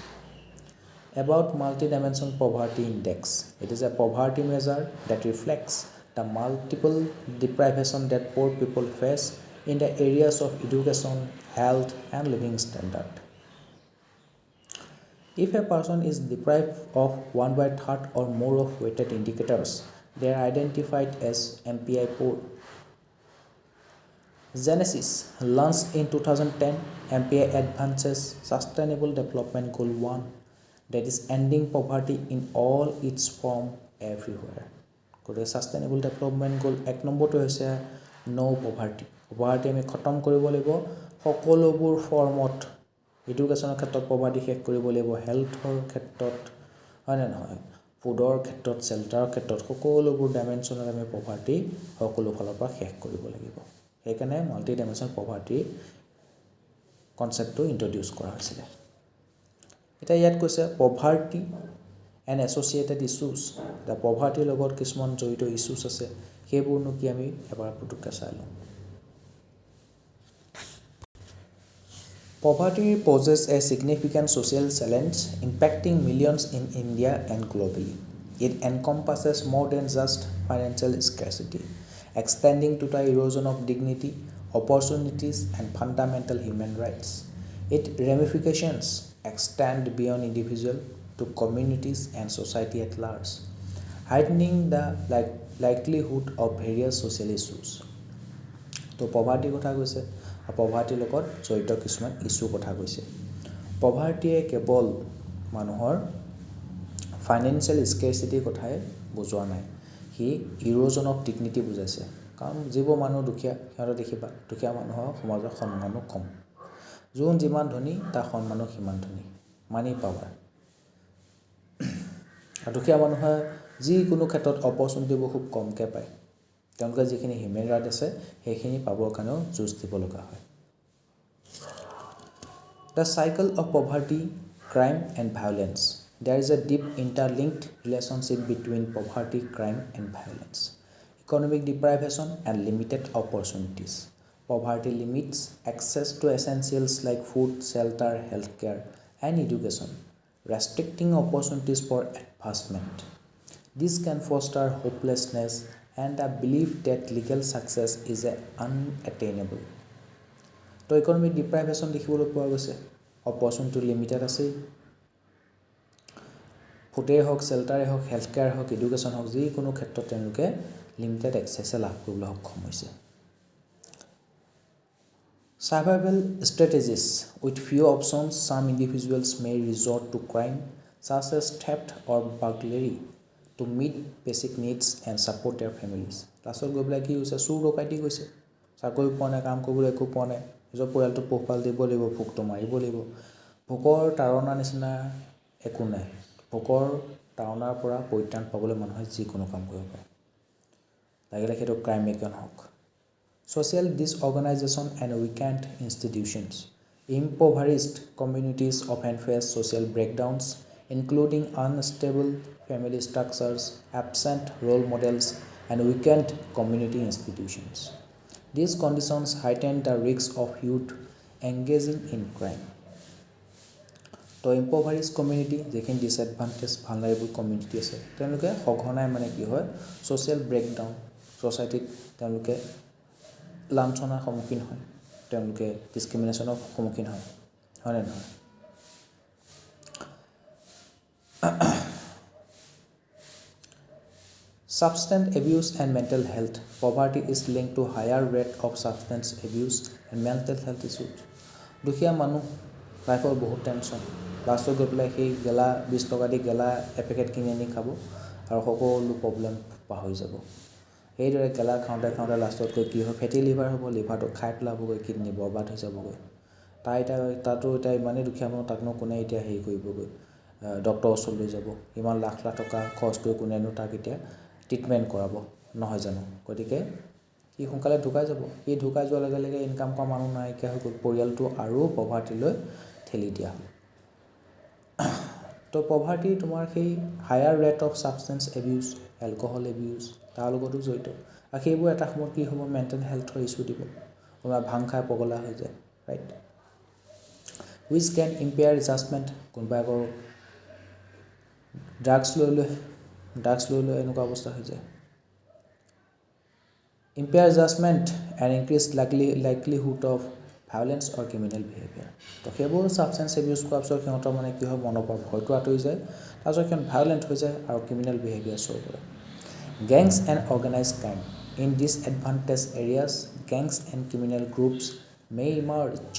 About multidimensional poverty index it is a poverty measure that reflects the multiple deprivation that poor people face in the areas of education, health and living standard If a person is deprived of 1/3 or more of weighted indicators they are identified as MPI poor Genesis, launched in 2010, MPI advances Sustainable Development Goal 1, that is ending poverty in all its form everywhere. গতিকে sustainable development গ'ল 1 নম্বৰটো হৈছে নো poverty poverty আমি খতম কৰিব লাগিব সকলোবোৰ ফৰ্মত এডুকেশ্যনৰ ক্ষেত্ৰত পভাৰ্টি শেষ কৰিব লাগিব হেল্থৰ ক্ষেত্ৰত হয় নে নহয় ফুডৰ ক্ষেত্ৰত চেল্টাৰৰ ক্ষেত্ৰত সকলোবোৰ ডাইমেনশ্যনত আমি পভাৰ্টি সকলো ফালৰ পৰা শেষ কৰিব লাগিব সেইকাৰণে মাল্টি ডাইমেনশ্যনেল পভাৰ্টি কনচেপ্টটো ইন্ট্ৰডিউচ কৰা হৈছিলে এটা ইয়াত কৈছে poverty and associated issues the পভাৰ্টিৰ লগত কিছুমান জড়িত ইছ্যুজ আছে সেইবোৰনো কি আমি এবাৰ পুতুককৈ চাই লওঁ Poverty poses a significant social challenge impacting millions in India and globally. It encompasses more than just financial scarcity, extending to the erosion of dignity, opportunities, and fundamental human rights. Its ramifications extend beyond individual to communities and society at large, heightening the likelihood of various social issues. তো পভাৰ্টিৰ কথা কৈছে আৰু পভাৰ্টিৰ লগত জড়িত কিছুমান issue কথা কৈছে পভাৰ্টিয়ে কেৱল মানুহৰ ফাইনেন্সিয়েল স্কেৰচিটিৰ কথাই বুজোৱা নাই সি ইৰোজন অফ ডিগনিটি বুজাইছে কাৰণ যিবোৰ মানুহ দুখীয়া সিহঁতে দেখিবা দুখীয়া মানুহৰ সমাজৰ সন্মানো কম যোন যিমান ধনী তাৰ সন্মানো সিমান ধনী মানি পাৱাৰ আৰু দুখীয়া মানুহে যিকোনো ক্ষেত্ৰত অপৰচুনিটিবোৰ খুব কমকৈ পায় তেওঁলোকে যিখিনি হিউমেন ৰাইট আছে সেইখিনি পাবৰ কাৰণেও যুঁজ দিব লগা হয় The cycle of poverty, crime and violence. There is a deep interlinked relationship between poverty, crime and violence. Economic deprivation and limited opportunities. Poverty limits access to essentials like food, shelter, healthcare and education, restricting opportunities for advancement. This can foster hopelessness and a belief that legal success is unattainable. তো economic ডিপ্ৰাইভেশ্যন দেখিবলৈ পোৱা গৈছে opportunity limited আছে ফুডেই হওক চেল্টাৰেই হওক health care হওক education হওক যিকোনো ক্ষেত্ৰত তেওঁলোকে লিমিটেড এক্সেছে লাভ কৰিবলৈ সক্ষম হৈছে Survival strategies. With few options, some individuals may resort to crime such as theft or burglary to meet basic needs and support their families. লাষ্টত গৈ পেলাই কি হৈছে চুৰ ডকাইতি গৈছে চাকৰি পোৱা নাই কাম কৰিবলৈ একো পোৱা নাই নিজৰ পৰিয়ালটো পোহপাল দিব লাগিব ভোকটো মাৰিব লাগিব ভোকৰ তাৰণা নিচিনা একো নাই ভোকৰ তাৰণাৰ পৰা পৰিত্ৰাণ পাবলৈ মানুহে যিকোনো কাম কৰিব পাৰে লাগিলে সেইটো ক্ৰাইম এগেইন হওক Social disorganization and weakened institutions. Impoverished communities often face social breakdowns, including unstable family structures, absent role models, and weakened community institutions. These conditions heighten the risk of youth engaging in crime. তো impoverished community যিখিনি disadvantaged vulnerable community আছে তেওঁলোকে সঘনাই মানে কি হয় social breakdown society তেওঁলোকে লাঞ্ছনাৰ সন্মুখীন হয় তেওঁলোকে ডিসক্ৰিমিনেশনৰ সন্মুখীন হয় হয় না নহয় Substance abuse and mental health. Poverty is linked to higher rate of substance abuse and mental health issues. দুখীয়া মানুহ লাইফৰ বহুত টেনশ্যন লাষ্টত গৈ পেলাই সেই গেলা 20 টকা দি গেলা এপেকেট কিনি আনি খাব আৰু সকলো প্ৰব্লেম পাহৰি যাব এইদৰে গেলা খাওঁতে খাওঁতে লাষ্টত গৈ কি হয় ফেটি লিভাৰ হ'ব লিভাৰটো খাই পেলাবগৈ কিডনি বৰবাদ হৈ যাবগৈ তাতো এতিয়া ইমানেই দুখীয়া মানুহ তাকনো কোনে এতিয়া হেৰি কৰিবগৈ ডক্টৰৰ ওচৰত লৈ যাব ইমান লাখ লাখ টকা খৰচ কৰি কোনেনো তাক এতিয়া ট্ৰিটমেণ্ট কৰাব নহয় জানো গতিকে সি সোনকালে ঢুকাই যাব সি ঢুকাই যোৱাৰ লগে লগে ইনকাম কৰা মানুহ নাইকিয়া হৈ গ'ল পৰিয়ালটো আৰু পভাৰ্টিলৈ ঠেলি দিয়া হ'ল তো পভাৰ্টি তোমাৰ সেই higher rate of substance abuse alcohol abuse তাৰ লগতো জড়িত আৰু সেইবোৰ এটা সময়ত কি হ'ব মেণ্টেল হেল্থৰ ইছ্যু দিব কোনোবা ভাং খাই পগলা হৈ যায় right which can impair judgement কোনোবা আকৌ ড্ৰাগছ লৈ লৈ এনেকুৱা অৱস্থা হৈ যায় impair judgement and increase likelihood of violence or criminal behaviour তো সেইবোৰ ছাবষ্টেন্স এবিউজ কৰাৰ পিছত সিহঁতৰ মানে কি হয় মনৰ পৰা ভয়টো আঁতৰি যায় তাৰপিছত সিহঁত ভায়োলেণ্ট হৈ যায় আৰু ক্ৰিমিনেল বিহেভিয়াৰ শ্ব' কৰে gangs and organized crime in disadvantaged areas gangs and criminal groups may emerge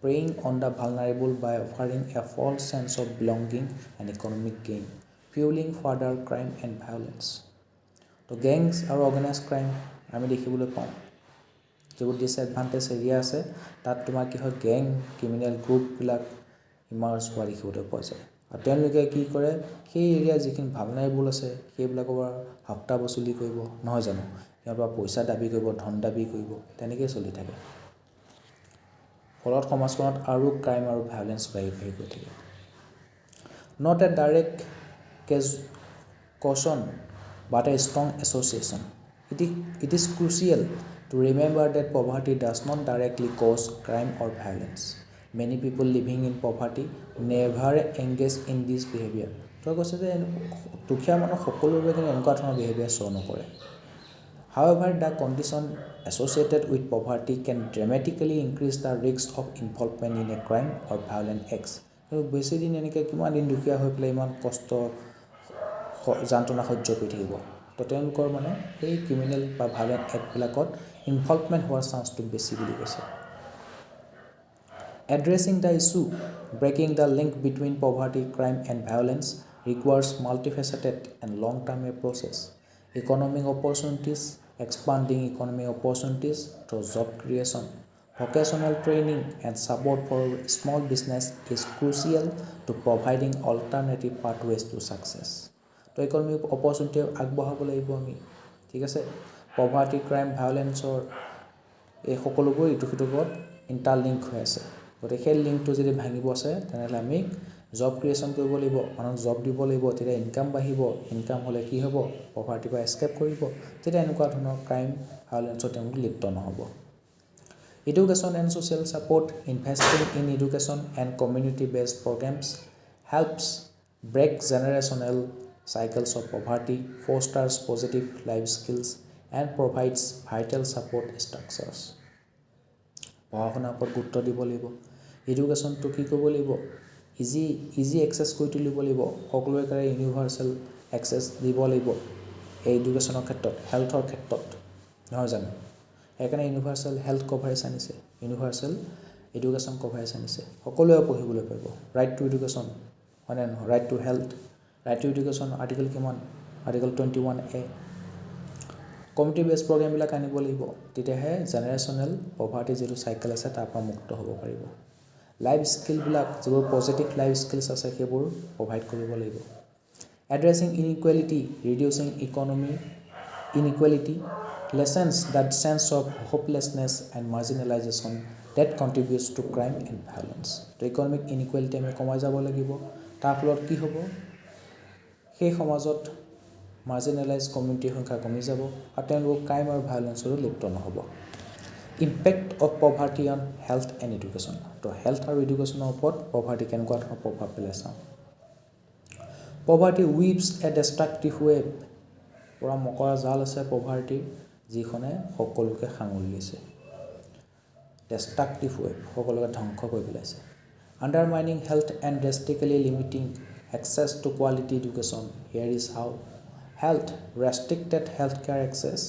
preying on the vulnerable by offering a false sense of belonging and economic gain fueling further crime and violence তো Gangs আৰু organise crime আমি দেখিবলৈ পাওঁ যিবোৰ disadvantage area আছে তাত তোমাৰ কি হয় গেং ক্ৰিমিনেল গ্ৰুপবিলাক ইমাৰ্জ হোৱা দেখিবলৈ পোৱা যায় আৰু তেওঁলোকে কি কৰে সেই এৰিয়াৰ যিখিনি ভালনাৰেবল আছে সেইবিলাকৰ পৰা হাপ্তা বসুলি কৰিব নহয় জানো সিহঁতৰ পৰা পইচা দাবী কৰিব ধন দাবী কৰিব তেনেকেই চলি থাকে ফলত সমাজখনত আৰু ক্ৰাইম আৰু ভায়োলেন্স বাঢ়ি গৈ থাকে not a direct caution but a strong association it is crucial to remember that poverty does not directly cause crime or violence many people living in poverty never engage in this behavior তো কৈছে যে দুখীয়া মানুহ সকলোৰে কিন্তু এনেকুৱা ধৰণৰ behaviour show' নকৰে however the condition associated with poverty can dramatically increase the risk of involvement in a crime or violent acts আৰু বেছি দিন এনেকৈ কিমান দিন দুখীয়া হৈ পেলাই ইমান কষ্ট যন্ত্ৰণা সহ্য কৰি থাকিব তো তেওঁলোকৰ মানে এই ক্ৰিমিনেল বা ভায়োলেণ্ট এক্টবিলাকত ইনভলভমেণ্ট হোৱাৰ চান্সটো বেছি বুলি কৈছে Addressing the issue, breaking the link between poverty, crime, and violence requires multifaceted and long-term approaches. Economic opportunities, expanding economic opportunities through job creation, vocational training, and support for small business is crucial to providing alternative pathways to success. তো economic opportunity আগবঢ়াব লাগিব আমি ঠিক আছে poverty, crime, violence-ৰ এই সকলোবোৰ ইটো সিটোৰ লগত ইণ্টাৰলিংক হৈ আছে গতিকে সেই লিংকটো যদি ভাঙিব আছে তেনেহ'লে আমি জব ক্ৰিয়েশ্যন কৰিব লাগিব মানুহক জব দিব লাগিব তেতিয়া ইনকাম বাঢ়িব ইনকাম হ'লে কি হ'ব পভাৰ্টিৰ পৰা এস্কেপ কৰিব তেতিয়া এনেকুৱা ধৰণৰ ক্ৰাইম ভায়োলেন্সত তেওঁলোক লিপ্ত নহ'ব Education and social support investing in education and community-based programs helps break generational cycles of poverty, fosters positive life skills, and provides vital support structures. পঢ়া শুনাৰ ওপৰত গুৰুত্ব দিব লাগিব এডুকেশ্যনটো কি কৰিব লাগিব ইজি এক্সেছ কৰি তুলিব লাগিব সকলোৰে কাৰণে ইউনিভাৰ্চেল এক্সেছ দিব লাগিব এই এডুকেশ্যনৰ ক্ষেত্ৰত হেল্থৰ ক্ষেত্ৰত নহয় জানো সেইকাৰণে ইউনিভাৰ্চেল হেল্থ কভাৰেজ আনিছে ইউনিভাৰ্চেল এডুকেশ্যন কভাৰেজ আনিছে সকলোৱে পঢ়িবলৈ পাৰিব ৰাইট টু এডুকেশ্যন হয়নে নহয় right to health right to education article কিমান আৰ্টিকল 21A কমিউনিটি বেছ প্ৰগ্ৰেমবিলাক আনিব লাগিব তেতিয়াহে জেনেৰেশ্যনেল পভাৰ্টি যিটো চাইকেল আছে তাৰ পৰা মুক্ত হ'ব পাৰিব লাইফ স্কিলবিলাক যিবোৰ পজিটিভ লাইফ স্কিলছ আছে সেইবোৰ প্ৰভাইড কৰিব লাগিব addressing inequality reducing inequality lessons that sense of hopelessness and marginalization that contributes to crime and violence তো ইকনমিক ইনইকুৱেলিটি আমি কমাই যাব লাগিব তাৰ ফলত কি হ'ব সেই সমাজত মাৰ্জিনেলাইজ কমিউনিটিৰ সংখ্যা কমি যাব আৰু তেওঁলোক ক্ৰাইম আৰু ভায়োলেন্সৰো লিপ্ত নহ'ব impact of poverty on health and education তো হেল্থ আৰু এডুকেশ্যনৰ ওপৰত পভাৰ্টি কেনেকুৱা ধৰণৰ প্ৰভাৱ পেলাই চাওঁ পভাৰ্টি উইভছ এ ডেষ্ট্ৰাকটিভ ৱেব পৰা মকৰা জাল আছে পভাৰ্টিৰ যিখনে সকলোকে সাঙুৰি লৈছে ডেষ্ট্ৰাকটিভ ৱেব সকলোকে ধ্বংস কৰি পেলাইছে undermining health and drastically limiting access to quality education here is how health restricted healthcare access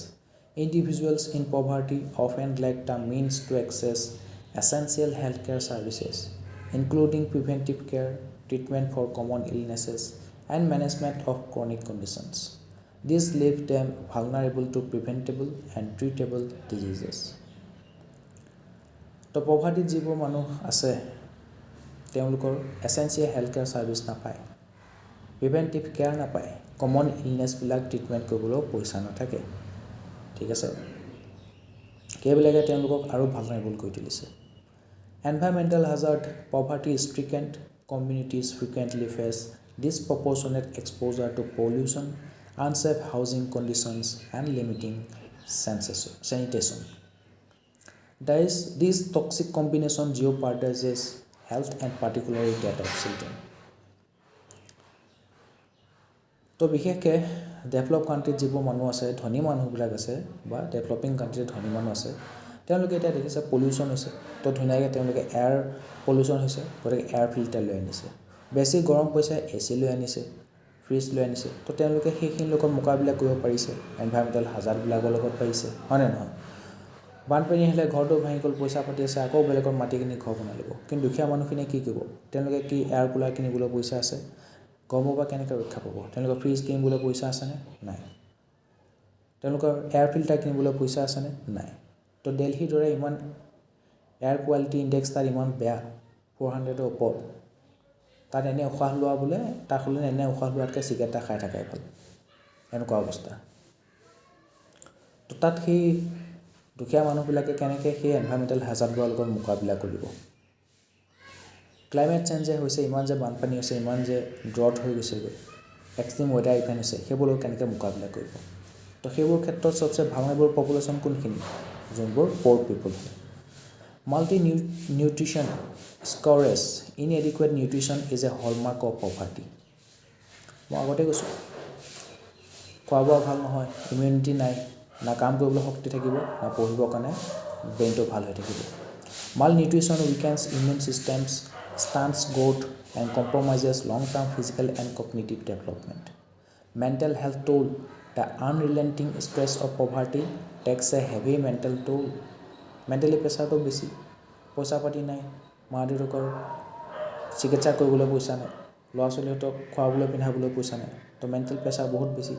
individuals in poverty often lack the means to access essential healthcare services including preventive care treatment for common illnesses and management of chronic conditions this leaves them vulnerable to preventable and treatable diseases তো poverty যিবোৰ মানুহ আছে তেওঁলোকৰ এসেঞ্চিয়েল healthcare service নাপায় প্ৰিভেন্টিভ care নাপায় common ইলনেছবিলাক treatment কৰিবলৈও পইচা নাথাকে ঠিক আছে সেইবিলাকে তেওঁলোকক আৰু ভালনাৰেবল কৰি তুলিছে environmental hazard poverty stricken communities frequently face disproportionate exposure to pollution unsafe housing conditions and limiting sanitation this toxic combination jeopardizes health and particularly that of children তো বিশেষকৈ ডেভেলপ কাণ্ট্ৰিত যিবোৰ মানুহ আছে ধনী মানুহবিলাক আছে বা ডেভেলপিং কাণ্ট্ৰিত ধনী মানুহ আছে তেওঁলোকে এতিয়া দেখিছে পলিউশ্যন হৈছে তো ধুনীয়াকৈ তেওঁলোকে এয়াৰ পলিউশ্যন হৈছে গতিকে এয়াৰ ফিল্টাৰ লৈ আনিছে বেছি গৰম পইচা এচি লৈ আনিছে ফ্ৰিজ লৈ আনিছে তো তেওঁলোকে সেইখিনি লগত মোকাবিলা কৰিব পাৰিছে এনভাইৰনমেণ্টেল হাজাৰ্ডবিলাকৰ লগত পাৰিছে হয়নে নহয় বানপানী আহিলে ঘৰটো ভাঙি গ'ল পইচা পাতি আছে আকৌ বেলেগৰ মাটি কিনি ঘৰ বনাই ল'ব কিন্তু দুখীয়া মানুহখিনিয়ে কি কৰিব তেওঁলোকে কি এয়াৰ কুলাৰ কিনিবলৈ পইচা আছে গৰমৰ পৰা কেনেকৈ ৰক্ষা পাব তেওঁলোকৰ ফ্ৰিজ কিনিবলৈ পইচা আছেনে নাই তেওঁলোকৰ এয়াৰ ফিল্টাৰ কিনিবলৈ পইচা আছেনে নাই তো দিল্লীৰ দৰে ইমান এয়াৰ কোৱালিটি ইণ্ডেক্স তাত ইমান বেয়া 400ৰ ওপৰত তাত এনে উশাহ লোৱা বোলে তাৰ সলনি এনে উশাহ লোৱাতকৈ চিগাৰেট এটা খাই থাকাই ভাল এনেকুৱা অৱস্থা তো তাত সেই দুখীয়া মানুহবিলাকে কেনেকৈ সেই এনভাইৰমেণ্টেল হেজাৰ্ডবোৰৰ লগত মোকাবিলা কৰিব ক্লাইমেট চেঞ্জ যে হৈছে ইমান যে বানপানী হৈছে ইমান যে ড্ৰট হৈ গৈছেগৈ এক্সট্ৰিম ৱেডাৰ ইভেণ্ট হৈছে সেইবোৰৰ কেনেকৈ মোকাবিলা কৰিব তো সেইবোৰ ক্ষেত্ৰত সবচে ভালনেবল পপুলেশ্যন কোনখিনি যোনবোৰ প'ৰ পিপল হয় multi nutrition scourge inadequate nutrition is a hallmark of poverty মই আগতে কৈছোঁ খোৱা বোৱা ভাল নহয় ইমিউনিটি নাই না কাম কৰিবলৈ শক্তি থাকিব না পঢ়িবৰ কাৰণে ব্ৰেইনটো ভাল হৈ থাকিব malnutrition weakens immune systems stunts growth and compromises long-term physical and cognitive development. Mental health toll. The unrelenting stress of poverty takes a heavy mental toll. Mentally pressure to বেছি পইচা পাতি নাই মা দেউতাকৰ চিকিৎসা কৰিবলৈ পইচা নাই ল'ৰা ছোৱালীহঁতক খোৱাবলৈ পিন্ধাবলৈ পইচা নাই তো মেণ্টেল প্ৰেছাৰ বহুত বেছি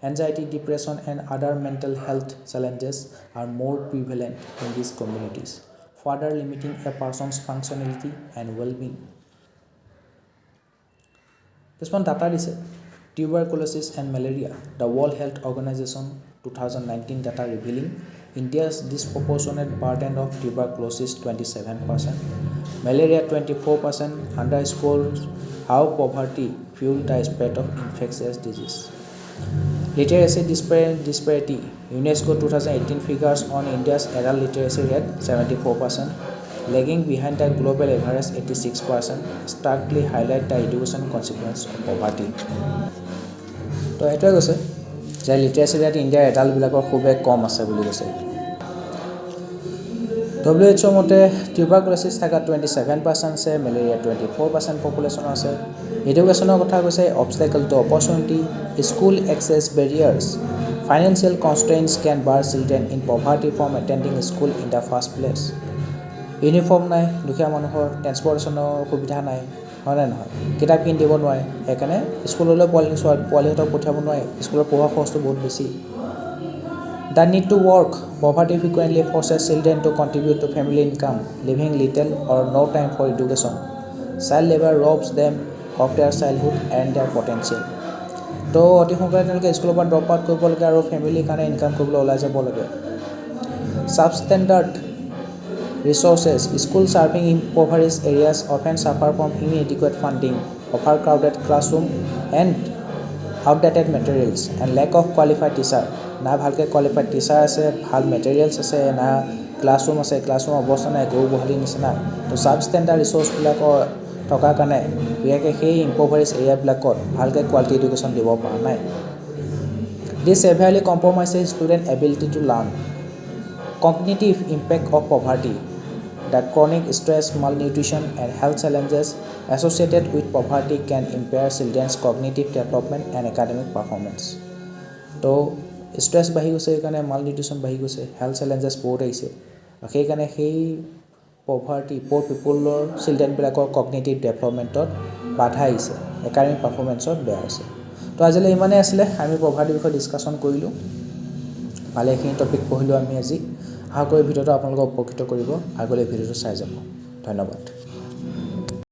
anxiety depression and other mental health challenges are more prevalent in these communities further limiting a person's functionality and well-being. কিছুমান ডাটা দিছে tuberculosis and malaria. The World Health Organization 2019 data revealing India's disproportionate burden of tuberculosis 27%, malaria 24% underscores how poverty fueled the spread of infectious disease. Literacy disparity. UNESCO 2018 figures on India's adult literacy rate 74%, lagging behind the global average 86%, starkly highlight the education consequence of poverty. তো এইটোৱে কৈছে যে লিটাৰেচি rate ইণ্ডিয়াৰ এডাল্টবিলাকৰ খুবেই কম আছে বুলি কৈছে WHO মতে টিউবাৰকুলোচিছ থকা 27% আছে মেলেৰিয়া 24% পপুলেশ্যন আছে এডুকেশ্যনৰ কথা কৈছে obstacle to opportunity school access barriers financial constraints can bar children in poverty from attending school in the first place uniform নাই দুখীয়া মানুহৰ ট্ৰেন্সপৰ্টেশ্যনৰ সুবিধা নাই হয়নে নহয় কিতাপ কিনি দিব নোৱাৰে সেইকাৰণে স্কুললৈ পোৱালিহঁতক পঠিয়াব নোৱাৰে স্কুলৰ পঢ়োৱা খৰচটো বহুত বেছি The need to work. Poverty frequently forces children to contribute to family income, leaving little or no time for education. Child labor robs them of their childhood and their potential. তো অতি সোনকালে তেওঁলোকে স্কুলৰ পৰা ড্ৰপ আউট কৰিব লাগে আৰু ফেমিলিৰ কাৰণে ইনকাম কৰিবলৈ ওলাই যাব লাগে Substandard resources. Schools serving impoverished areas often suffer from inadequate funding, overcrowded classroom and outdated materials and lack of qualified teacher. না ভালকৈ কোৱালিফাইড টিচাৰ আছে ভাল মেটেৰিয়েলছ আছে না ক্লাছৰুম আছে ক্লাছৰুম অৱস্থা নাই গৰু গোহালিৰ নিচিনা তো ছাবষ্টেণ্ডাৰ্ড ৰিচোৰ্চবিলাকৰ থকাৰ কাৰণে বিশেষকৈ সেই ইম্পভাৰিছ এৰিয়াবিলাকত ভালকৈ কোৱালিটি এডুকেশ্যন দিব পৰা নাই this severely compromises student ability to learn cognitive impact of poverty the chronic stress malnutrition and health challenges associated with poverty can impair children's cognitive development and academic performance তো stress বাঢ়ি গৈছে সেইকাৰণে মাল nutrition বাঢ়ি গৈছে health challenges বহুত আহিছে সেইকাৰণে সেই পভাৰ্টি প'ৰ পিপলৰ চিলড্ৰেনবিলাকৰ কগনিটিভ ডেভেলপমেণ্টত বাধা আহিছে একাডেমিক পাৰফৰ্মেঞ্চত বেয়া হৈছে তো আজিলৈ ইমানেই আছিলে আমি পভাৰ্টিৰ বিষয়ে ডিছকাশ্যন কৰিলোঁ ভালেখিনি টপিক পঢ়িলোঁ আমি আজি আশা কৰি ভিডিঅ'টো আপোনালোকক উপকৃত কৰিব আগলৈ ভিডিঅ'টো চাই যাব ধন্যবাদ